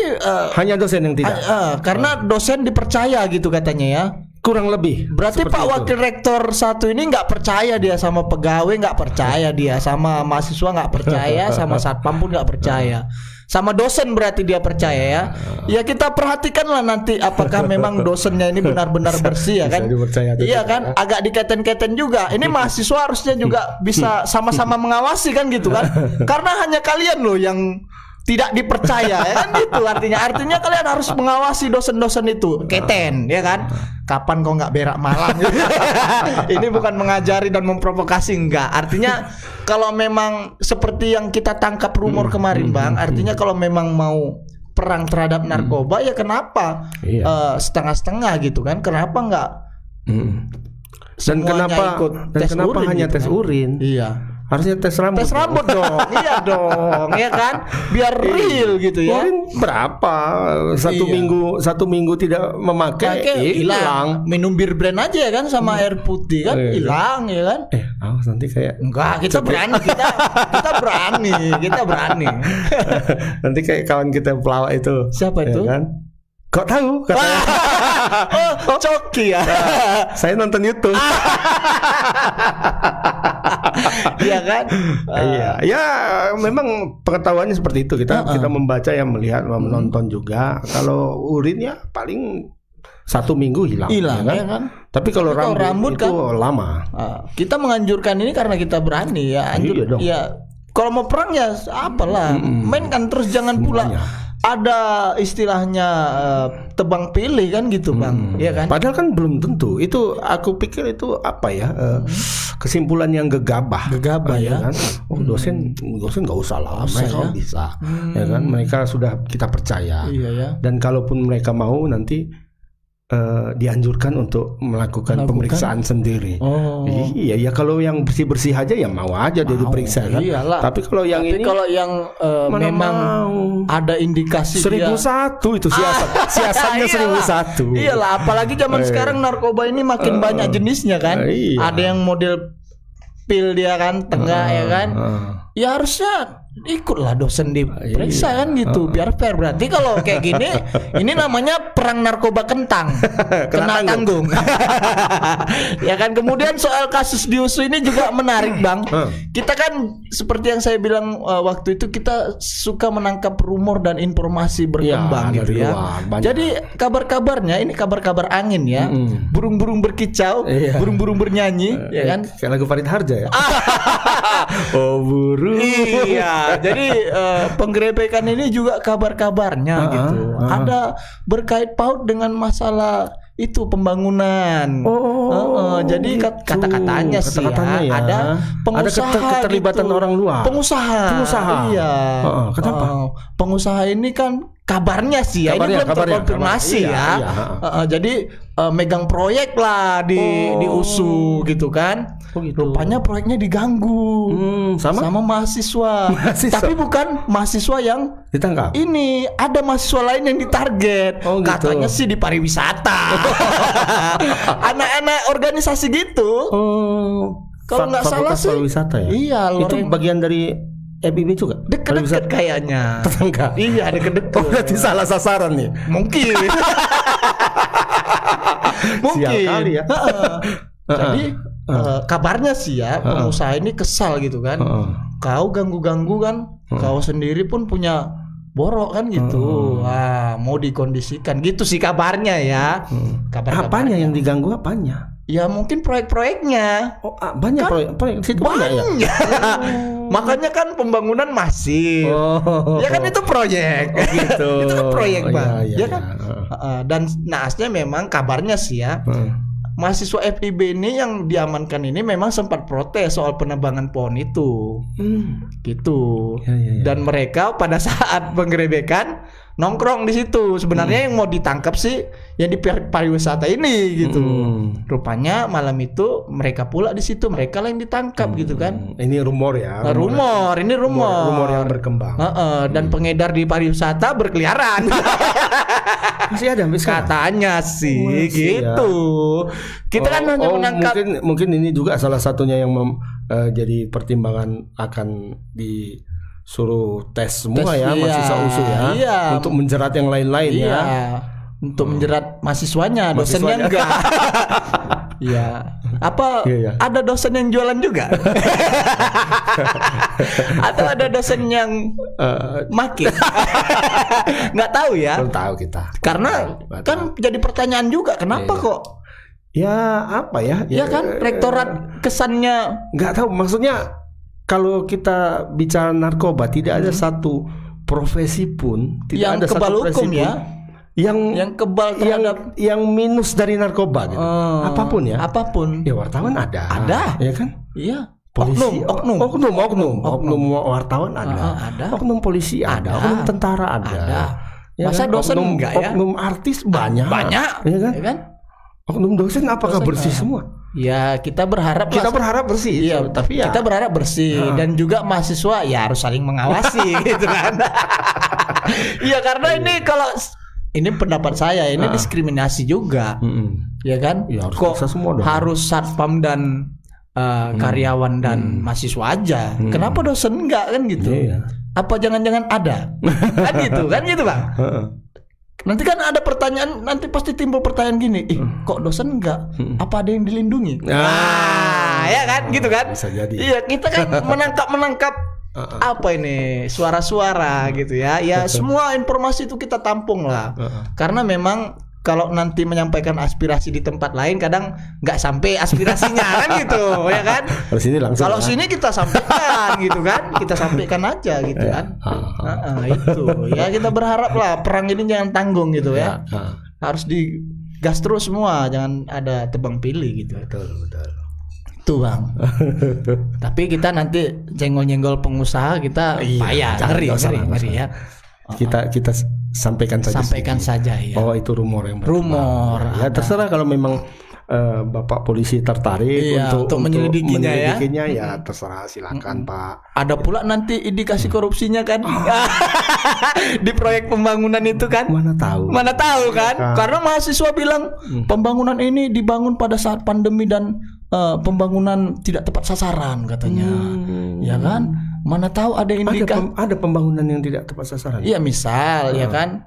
[SPEAKER 1] hanya dosen yang tidak.
[SPEAKER 2] Karena dosen dipercaya gitu katanya ya.
[SPEAKER 1] Kurang lebih.
[SPEAKER 2] Berarti Pak Wakil Rektor satu ini nggak percaya dia sama pegawai, nggak percaya dia sama mahasiswa, nggak percaya sama satpam pun nggak percaya. Sama dosen berarti dia percaya ya. Ya kita perhatikanlah nanti apakah memang dosennya ini benar-benar bersih ya kan. Iya kan, agak diketen-keten juga. Ini mahasiswa harusnya juga bisa sama-sama mengawasi kan gitu kan. Karena hanya kalian loh yang tidak dipercaya ya kan gitu artinya kalian harus mengawasi dosen-dosen itu keten ya kan. Kapan kau nggak berak malam? Ini bukan mengajari dan memprovokasi enggak. Artinya kalau memang seperti yang kita tangkap rumor kemarin Bang, artinya kalau memang mau perang terhadap narkoba ya kenapa setengah-setengah gitu kan? Kenapa enggak?
[SPEAKER 1] Dan kenapa hanya tes urin?
[SPEAKER 2] Iya.
[SPEAKER 1] Harusnya tes rambut.
[SPEAKER 2] Tes rambut dong. Iya dong, ya kan? Biar real gitu ya.
[SPEAKER 1] Urin berapa? Satu minggu tidak memakai hilang.
[SPEAKER 2] Minum bir brand aja ya kan sama air putih kan hilang ya kan?
[SPEAKER 1] Nanti kayak
[SPEAKER 2] enggak, kita berani kita berani.
[SPEAKER 1] Nanti kayak kawan kita pelawak itu.
[SPEAKER 2] Siapa itu?
[SPEAKER 1] Ya kan? Kok tahu katanya?
[SPEAKER 2] Coki ya.
[SPEAKER 1] Saya nonton YouTube.
[SPEAKER 2] Iya kan?
[SPEAKER 1] Iya. Ya memang pengetahuannya seperti itu. Kita membaca ya, melihat, menonton juga. Kalau urin ya paling 1 minggu hilang ya kan? Tapi kalau rambut itu kan
[SPEAKER 2] lama. Kita menganjurkan ini karena kita berani ya. Kalau mau perang ya apalah, main kan terus, jangan pula ada istilahnya tebang pilih kan gitu Bang, ya kan?
[SPEAKER 1] Padahal kan belum tentu. Itu aku pikir itu apa ya, kesimpulan yang gegabah ya kan? Dosen nggak usah lah, mereka bisa, ya kan? Mereka sudah kita percaya.
[SPEAKER 2] Iya, ya.
[SPEAKER 1] Dan kalaupun mereka mau nanti dianjurkan untuk melakukan pemeriksaan sendiri. Iya ya, kalau yang bersih aja ya mau aja dia diperiksa kan.
[SPEAKER 2] Iyalah.
[SPEAKER 1] Tapi kalau yang
[SPEAKER 2] memang ada indikasi
[SPEAKER 1] 1001 itu siasatnya 1001.
[SPEAKER 2] Iyalah, apalagi zaman sekarang narkoba ini makin banyak jenisnya kan.
[SPEAKER 1] Iya.
[SPEAKER 2] Ada yang model pil dia kan, tengah ya kan. Ya harusnya ikutlah dosen diperiksa kan gitu, biar fair. Berarti kalau kayak gini, ini namanya perang narkoba kentang, kena tanggung. Ya kan. Kemudian soal kasus di USU ini juga menarik, Bang. Kita kan seperti yang saya bilang waktu itu, kita suka menangkap rumor dan informasi berkembang gitu ya. Jadi kabar-kabarnya ini kabar-kabar angin ya, burung-burung berkicau, burung-burung bernyanyi, ya kan?
[SPEAKER 1] Kayak lagu Farid Harja ya. Oh burung.
[SPEAKER 2] Iya. Jadi penggerebekan ini juga kabar-kabarnya gitu. Ada berkait paut dengan masalah itu pembangunan. Jadi kata-katanya sih ya, ada pengusaha,
[SPEAKER 1] ada keterlibatan
[SPEAKER 2] gitu.
[SPEAKER 1] orang luar.
[SPEAKER 2] Pengusaha. Iya.
[SPEAKER 1] Kenapa?
[SPEAKER 2] Pengusaha ini kan kabarnya sih ya, ini belum terkonfirmasi ya. Jadi megang proyek lah di USU gitu kan. Rupanya proyeknya diganggu sama mahasiswa. Tapi bukan mahasiswa yang
[SPEAKER 1] ditangkap.
[SPEAKER 2] Ini ada mahasiswa lain yang ditarget. Katanya sih di pariwisata. Anak-anak organisasi gitu. Kalau nggak salah sih
[SPEAKER 1] pariwisata ya.
[SPEAKER 2] Iya,
[SPEAKER 1] itu bagian dari FIB juga.
[SPEAKER 2] Deket-deket kayaknya.
[SPEAKER 1] Tetangga.
[SPEAKER 2] Iya, deket-deket.
[SPEAKER 1] Berarti salah sasaran nih.
[SPEAKER 2] Mungkin.
[SPEAKER 1] Sial kali ya.
[SPEAKER 2] Jadi kabarnya sih ya, pengusaha ini kesal gitu kan. Kau ganggu-ganggu kan, kau sendiri pun punya borok kan gitu. Wah, mau dikondisikan gitu sih kabarnya ya.
[SPEAKER 1] Apanya yang diganggu, apanya?
[SPEAKER 2] Ya mungkin proyek-proyeknya.
[SPEAKER 1] Banyak kan, proyek situ banyak ya.
[SPEAKER 2] Makanya kan pembangunan masih. Ya kan itu proyek.
[SPEAKER 1] Gitu.
[SPEAKER 2] Itu kan proyek, Bang.
[SPEAKER 1] Ya
[SPEAKER 2] kan? Dan naasnya memang kabarnya sih ya. Mahasiswa FIB ini yang diamankan ini memang sempat protes soal penebangan pohon itu. Gitu. Dan mereka pada saat penggerebekan nongkrong di situ. Sebenarnya yang mau ditangkap sih yang di pariwisata ini gitu. Rupanya malam itu mereka pula di situ, mereka lah yang ditangkap gitu kan.
[SPEAKER 1] Ini rumor ya.
[SPEAKER 2] Rumor
[SPEAKER 1] yang berkembang.
[SPEAKER 2] Dan pengedar di pariwisata berkeliaran.
[SPEAKER 1] Masih ada
[SPEAKER 2] katanya sih gitu. Kita kan hanya menangkap.
[SPEAKER 1] Mungkin ini juga salah satunya yang jadi pertimbangan akan disuruh tes semua ya mahasiswa USU ya, untuk menjerat yang lain-lain ya.
[SPEAKER 2] Untuk menjerat mahasiswanya, dosennya enggak. Iya. Apa ada dosen yang jualan juga? Atau ada dosen yang makin? Nggak tahu ya.
[SPEAKER 1] Belum tahu kita.
[SPEAKER 2] Karena kan jadi pertanyaan juga, kenapa kok?
[SPEAKER 1] Ya apa ya?
[SPEAKER 2] Ya kan rektorat kesannya
[SPEAKER 1] nggak tahu. Maksudnya kalau kita bicara narkoba, tidak ada satu profesi pun, tidak
[SPEAKER 2] yang
[SPEAKER 1] ada
[SPEAKER 2] kebal
[SPEAKER 1] satu
[SPEAKER 2] hukum
[SPEAKER 1] pun
[SPEAKER 2] ya. Yang kebal terhadap
[SPEAKER 1] yang minus dari narkoba gitu. Apapun ya.
[SPEAKER 2] Apapun.
[SPEAKER 1] Ya wartawan ada.
[SPEAKER 2] Ya
[SPEAKER 1] kan?
[SPEAKER 2] Iya.
[SPEAKER 1] Polisi, oknum wartawan ada. Oknum polisi ada. Oknum tentara ada.
[SPEAKER 2] Ya masa kan? Dosen enggak ya?
[SPEAKER 1] Oknum artis banyak.
[SPEAKER 2] Ya kan?
[SPEAKER 1] Oknum dosen apakah dosen bersih semua?
[SPEAKER 2] Ya kita berharap
[SPEAKER 1] bersih.
[SPEAKER 2] Iya, tapi ya kita berharap bersih dan juga mahasiswa ya harus saling mengawasi gitu kan. Iya karena ini kalau ini pendapat saya ini diskriminasi juga. Ya kan?
[SPEAKER 1] Ya, harus
[SPEAKER 2] kok
[SPEAKER 1] semua dong.
[SPEAKER 2] Harus satpam dan karyawan dan mahasiswa aja. Kenapa dosen enggak kan gitu? Apa jangan-jangan ada? Kan gitu Bang. Nanti kan ada pertanyaan, nanti pasti timbul pertanyaan gini, kok dosen enggak? Apa ada yang dilindungi? Ya kan, gitu kan?
[SPEAKER 1] Bisa jadi.
[SPEAKER 2] Iya, kita kan menangkap apa ini suara-suara gitu ya. Ya semua informasi itu kita tampung lah. Karena memang kalau nanti menyampaikan aspirasi di tempat lain kadang nggak sampai aspirasinya kan gitu ya kan. Kalau sini kita sampaikan gitu kan, kita sampaikan aja gitu kan. Itu ya kita berharap lah perang ini jangan tanggung gitu ya. Harus digas terus semua, jangan ada tebang pilih gitu.
[SPEAKER 1] Betul.
[SPEAKER 2] Itu Bang. Tapi kita nanti jenggol-jenggol pengusaha kita payah, ngeri ya.
[SPEAKER 1] Kita sampaikan
[SPEAKER 2] saja ya.
[SPEAKER 1] Oh itu rumor yang berkembang. Ya terserah kalau memang Bapak polisi tertarik untuk menyelidikinya ya terserah, silakan Pak.
[SPEAKER 2] Ada pula nanti indikasi korupsinya kan di proyek pembangunan itu kan.
[SPEAKER 1] Mana tahu
[SPEAKER 2] kan. Karena mahasiswa bilang pembangunan ini dibangun pada saat pandemi dan pembangunan tidak tepat sasaran katanya. Ya kan? Mana tahu ada indikasi.
[SPEAKER 1] Ada pembangunan yang tidak tepat sasaran.
[SPEAKER 2] Iya, misal ya kan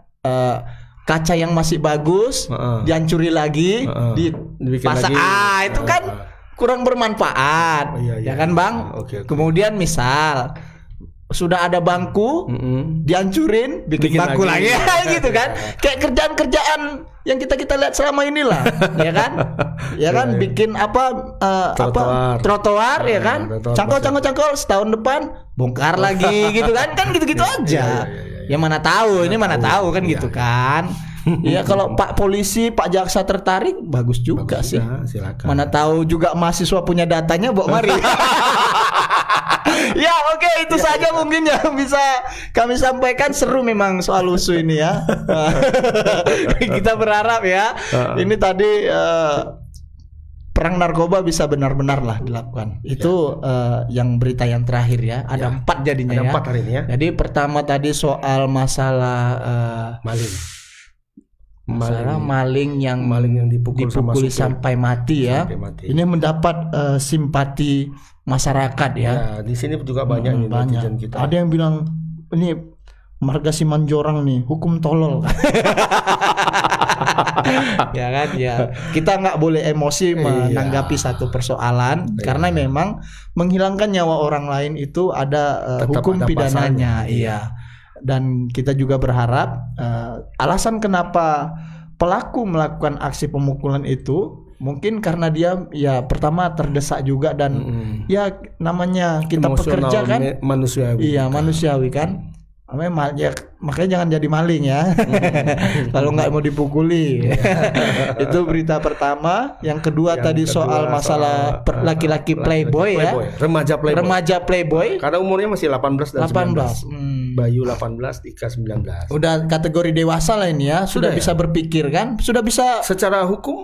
[SPEAKER 2] kaca yang masih bagus dihancuri lagi, dipasang. Itu kan kurang bermanfaat. Ya kan, Bang?
[SPEAKER 1] Okay.
[SPEAKER 2] Kemudian misal sudah ada bangku, dihancurin, bikin bangku lagi, gitu kan? Kayak kerjaan-kerjaan yang kita lihat selama inilah, ya kan? Ya kan, bikin trotoar, ya kan? Cangkol, setahun depan bongkar lagi, gitu kan? Kan gitu-gitu aja. Ya mana tahu, ini mana tahu kan gitu kan? Ya kalau Pak Polisi, Pak Jaksa tertarik, bagus juga sih.
[SPEAKER 1] Silakan.
[SPEAKER 2] Mana tahu juga mahasiswa punya datanya, bawa mari. Ya oke, itu saja mungkin yang bisa kami sampaikan. Seru memang soal USU ini ya. Kita berharap ya ini tadi perang narkoba bisa benar-benar lah dilakukan. Itu yang berita yang terakhir ya. Ada 4 jadinya.
[SPEAKER 1] Ada 4 hari ini ya.
[SPEAKER 2] Jadi pertama tadi soal masalah maling yang dipukuli sampai mati ya. Ini mendapat simpati masyarakat ya.
[SPEAKER 1] Di sini juga banyak netizen kita.
[SPEAKER 2] Ada yang bilang ini marga Simanjorang nih, hukum tolol. Ya kan ya. Kita nggak boleh emosi menanggapi satu persoalan karena memang menghilangkan nyawa orang lain itu ada hukum pidananya. Iya. Dan kita juga berharap alasan kenapa pelaku melakukan aksi pemukulan itu mungkin karena dia ya pertama terdesak juga dan ya namanya kita pekerja kan
[SPEAKER 1] manusiawi.
[SPEAKER 2] Iya, manusiawi kan. Makanya jangan jadi maling ya. Kalau nggak mau dipukuli. Itu berita pertama. Yang kedua tadi soal masalah laki-laki playboy ya. Remaja playboy.
[SPEAKER 1] Karena umurnya masih 18 dan
[SPEAKER 2] 19.
[SPEAKER 1] Bayu 18, Tika 19.
[SPEAKER 2] Udah kategori dewasa lah ini ya. Sudah bisa berpikir kan? Sudah bisa
[SPEAKER 1] secara hukum?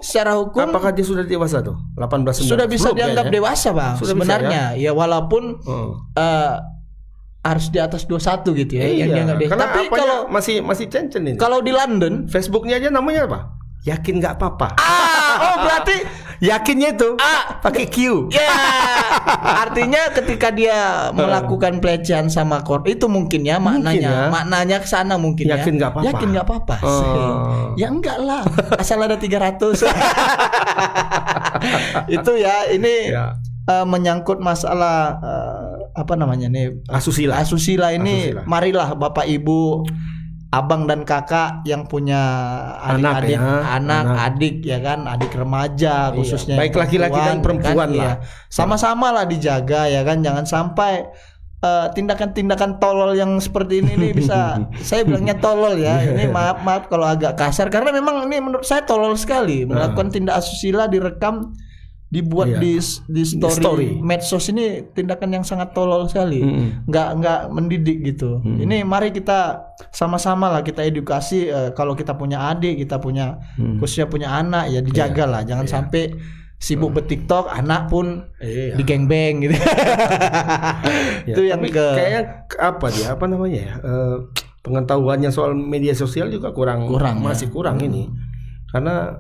[SPEAKER 2] Apakah
[SPEAKER 1] dia sudah dewasa tuh? 18 19.
[SPEAKER 2] Sudah bisa dianggap dewasa, Bang. Sebenarnya ya walaupun harus di atas 21 gitu ya.
[SPEAKER 1] Tapi kalau masih cencen ini.
[SPEAKER 2] Kalau di London,
[SPEAKER 1] Facebooknya aja namanya apa? Yakin nggak apa-apa.
[SPEAKER 2] Berarti
[SPEAKER 1] yakinnya itu pakai Q.
[SPEAKER 2] Ya. Artinya ketika dia melakukan pelecehan sama itu mungkin ya maknanya ke sana mungkin
[SPEAKER 1] yakin
[SPEAKER 2] ya. Yakin nggak apa-apa. Ya enggak lah. Asal ada 300. Itu ya ini menyangkut masalah apa namanya nih asusila ini. Marilah Bapak Ibu, abang dan kakak yang punya adik ya kan, adik remaja khususnya
[SPEAKER 1] baik laki-laki dan perempuan
[SPEAKER 2] kan,
[SPEAKER 1] lah
[SPEAKER 2] sama-sama lah dijaga ya kan, jangan sampai tindakan-tindakan tolol yang seperti ini bisa saya bilangnya tolol ya. Ini maaf kalau agak kasar karena memang ini menurut saya tolol sekali melakukan tindak asusila, direkam, dibuat di story medsos. Ini tindakan yang sangat tolol sekali, nggak mendidik gitu. Ini mari kita sama-sama lah kita edukasi. Kalau kita punya adik, kita punya khususnya punya anak ya dijaga lah, jangan sampai sibuk berTikTok, anak pun digengbeng gitu. Itu yang
[SPEAKER 1] kayaknya apa namanya ya, pengetahuannya soal media sosial juga masih kurang ini karena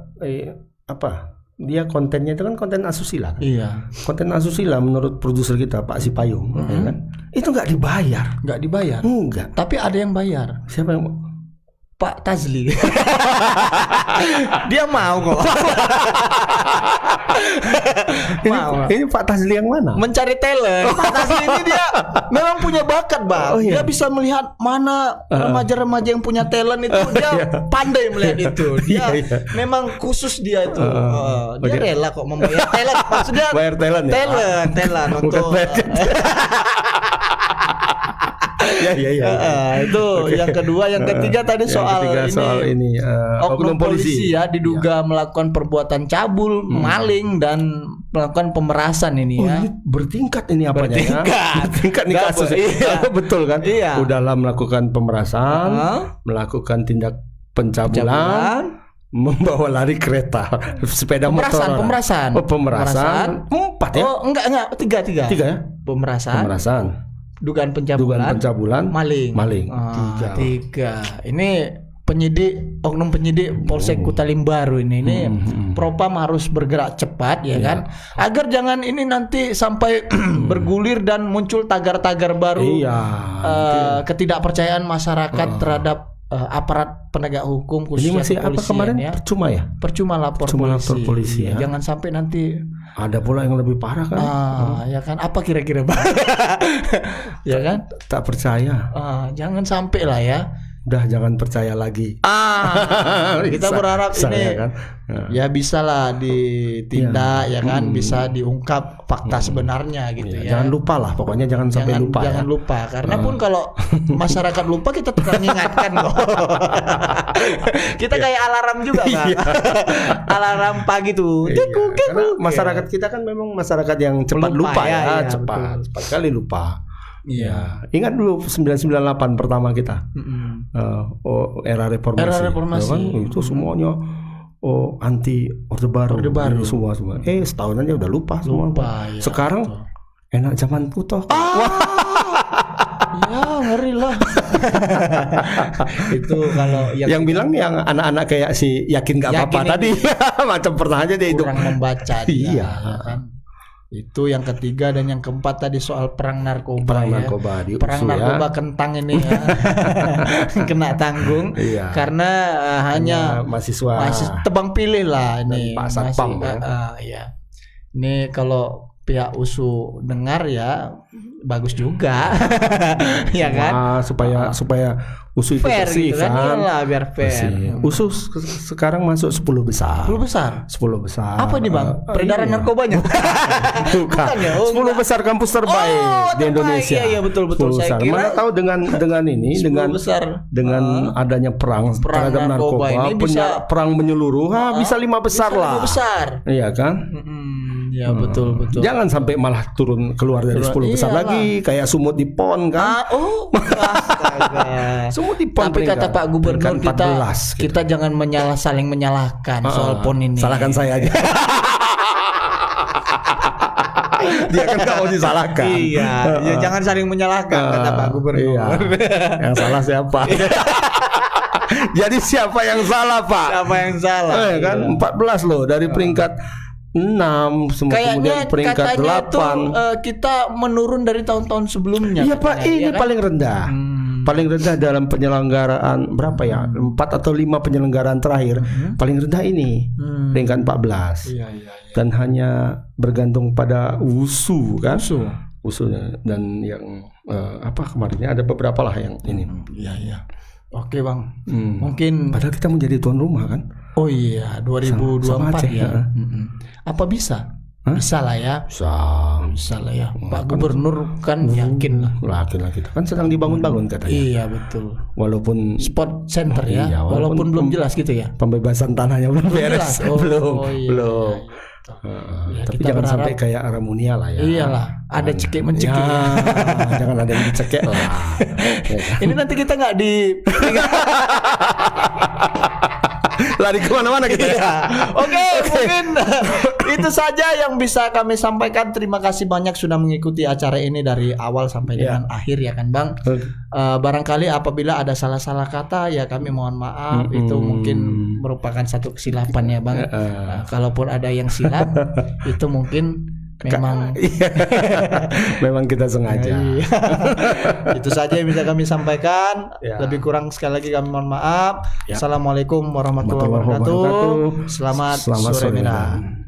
[SPEAKER 1] dia kontennya itu kan konten asusila.
[SPEAKER 2] Iya.
[SPEAKER 1] Konten asusila menurut produser kita Pak Sipayung, ya kan? Itu nggak dibayar. Enggak.
[SPEAKER 2] Tapi ada yang bayar.
[SPEAKER 1] Siapa yang?
[SPEAKER 2] Pak Tazli. Dia mau kok.
[SPEAKER 1] Ini Pak Tazli yang mana?
[SPEAKER 2] Mencari talent. Pak Tazli ini dia memang punya bakat, Bang. Dia bisa melihat mana remaja-remaja yang punya talent itu. Dia pandai melihat itu. Dia memang khusus dia itu. Dia rela kok membayar talent. Maksudnya
[SPEAKER 1] bayar talent ya?
[SPEAKER 2] Talent untuk itu yang kedua. Yang ketiga tadi soal ini oknum polisi ya diduga melakukan perbuatan cabul, maling dan melakukan pemerasan ini ya.
[SPEAKER 1] Ini bertingkat ini apanya bertingkat nih kasus. Betul kan? Udahlah melakukan pemerasan, melakukan tindak pencabulan, membawa lari kereta, sepeda motor.
[SPEAKER 2] Pemerasan.
[SPEAKER 1] 4 ya?
[SPEAKER 2] Enggak, 3
[SPEAKER 1] ya?
[SPEAKER 2] Pemerasan. Dugaan pencabulan,
[SPEAKER 1] maling.
[SPEAKER 2] 3. Ini oknum penyidik Polsek Kutalimbaru ini Propam harus bergerak cepat ya kan, agar jangan ini nanti sampai bergulir dan muncul tagar-tagar baru ketidakpercayaan masyarakat terhadap aparat penegak hukum khususnya
[SPEAKER 1] ini masih apa kemarin
[SPEAKER 2] ya.
[SPEAKER 1] percuma lapor polisi ya.
[SPEAKER 2] Jangan sampai nanti
[SPEAKER 1] ada pula yang lebih parah kan.
[SPEAKER 2] Ya kan, apa kira-kira ya kan,
[SPEAKER 1] tak percaya.
[SPEAKER 2] Jangan sampai lah ya.
[SPEAKER 1] Udah jangan percaya lagi.
[SPEAKER 2] Kita berharap ini kan? Ya bisa lah ditindak ya kan, bisa diungkap fakta sebenarnya gitu ya.
[SPEAKER 1] Jangan lupa lah, pokoknya jangan sampai lupa.
[SPEAKER 2] Jangan lupa, karena pun kalau masyarakat lupa kita tetap mengingatkan kok. Kita kayak alarm juga kan. Alarm pagi tuh.
[SPEAKER 1] Karena masyarakat kita kan memang masyarakat yang cepat lupa ya, cepat kali lupa. Iya, ingat dulu 998 pertama kita, era reformasi, kan? Itu semuanya anti orde baru. Semua. Setahun aja udah lupa semua. Ya, sekarang enak zaman Putoh.
[SPEAKER 2] Ya ngeri lah. Itu kalau
[SPEAKER 1] yang bilang yang anak-anak kayak si Yakin gak apa-apa tadi, macam pernah aja dia itu
[SPEAKER 2] kurang membaca. Iya kan. Itu yang ketiga, dan yang keempat tadi soal perang narkoba. Perang narkoba kentang ini ya. Kena tanggung karena hanya mahasiswa tebang pilih lah ini.
[SPEAKER 1] Pak Satpam
[SPEAKER 2] ya. Ini kalau pihak USU dengar ya bagus juga. Ya kan?
[SPEAKER 1] Supaya USU itu
[SPEAKER 2] fair
[SPEAKER 1] bersih
[SPEAKER 2] gitu kan. Iyalah, biar fair.
[SPEAKER 1] USU sekarang masuk 10 besar.
[SPEAKER 2] 10 besar. Apa nih Bang? Peredaran narkobanya?
[SPEAKER 1] Bukan ya. 10 besar kampus terbaik di Indonesia.
[SPEAKER 2] Iya betul.
[SPEAKER 1] Saya kira mana tahu dengan ini dengan adanya perang terhadap narkoba ini perang menyeluruh, bisa 5 besar lah.
[SPEAKER 2] 5 besar.
[SPEAKER 1] Iya kan?
[SPEAKER 2] Ya betul.
[SPEAKER 1] Jangan sampai malah keluar dari 10 besar lagi kayak Sumut di PON kan.
[SPEAKER 2] Astaga.
[SPEAKER 1] Sumut di PON.
[SPEAKER 2] Tapi kata Pak Gubernur kita jangan saling menyalahkan soal PON ini.
[SPEAKER 1] Salahkan saya aja. Dia kan gak mau disalahkan.
[SPEAKER 2] Iya, jangan saling menyalahkan kata Pak Gubernur.
[SPEAKER 1] Yang salah siapa? Jadi siapa yang salah, Pak?
[SPEAKER 2] Siapa yang salah?
[SPEAKER 1] Kan 14 loh dari peringkat 6 kemudian peringkat 8
[SPEAKER 2] kita menurun dari tahun-tahun sebelumnya.
[SPEAKER 1] Iya Pak, ini kan? Paling rendah. Paling rendah dalam penyelenggaraan berapa ya? 4 atau 5 penyelenggaraan terakhir. Paling rendah ini peringkat 14. Iya. Dan hanya bergantung pada USU kan? USU dan yang kemarinnya ada beberapa lah yang ini.
[SPEAKER 2] Iya. Oke Bang. Mungkin
[SPEAKER 1] padahal kita menjadi tuan rumah kan?
[SPEAKER 2] Oh iya, 2024 ya. Apa bisa? Bisa lah ya. Bisa lah ya. Pak Gubernur kan yakin lah.
[SPEAKER 1] Yakin lah kita. Kan sedang dibangun-bangun katanya.
[SPEAKER 2] Iya betul.
[SPEAKER 1] Walaupun
[SPEAKER 2] sport center ya. Walaupun belum jelas gitu ya.
[SPEAKER 1] Pembebasan tanahnya belum beres. Belum.
[SPEAKER 2] Ya,
[SPEAKER 1] tapi jangan sampai kayak Ramunia lah ya.
[SPEAKER 2] Iyalah, ada cekik mencekik.
[SPEAKER 1] Jangan ada yang dicekik lah.
[SPEAKER 2] Ini nanti kita nggak di
[SPEAKER 1] lari kemana-mana kita ya.
[SPEAKER 2] Oke, mungkin itu saja yang bisa kami sampaikan. Terima kasih banyak sudah mengikuti acara ini dari awal sampai dengan akhir ya kan Bang. Barangkali apabila ada salah-salah kata ya kami mohon maaf. Itu mungkin merupakan satu kesilapan ya Bang. Kalaupun ada yang silap itu mungkin memang kita sengaja. Itu saja yang bisa kami sampaikan. Lebih kurang sekali lagi kami mohon maaf. Assalamualaikum warahmatullahi wabarakatuh. Selamat sore Medan.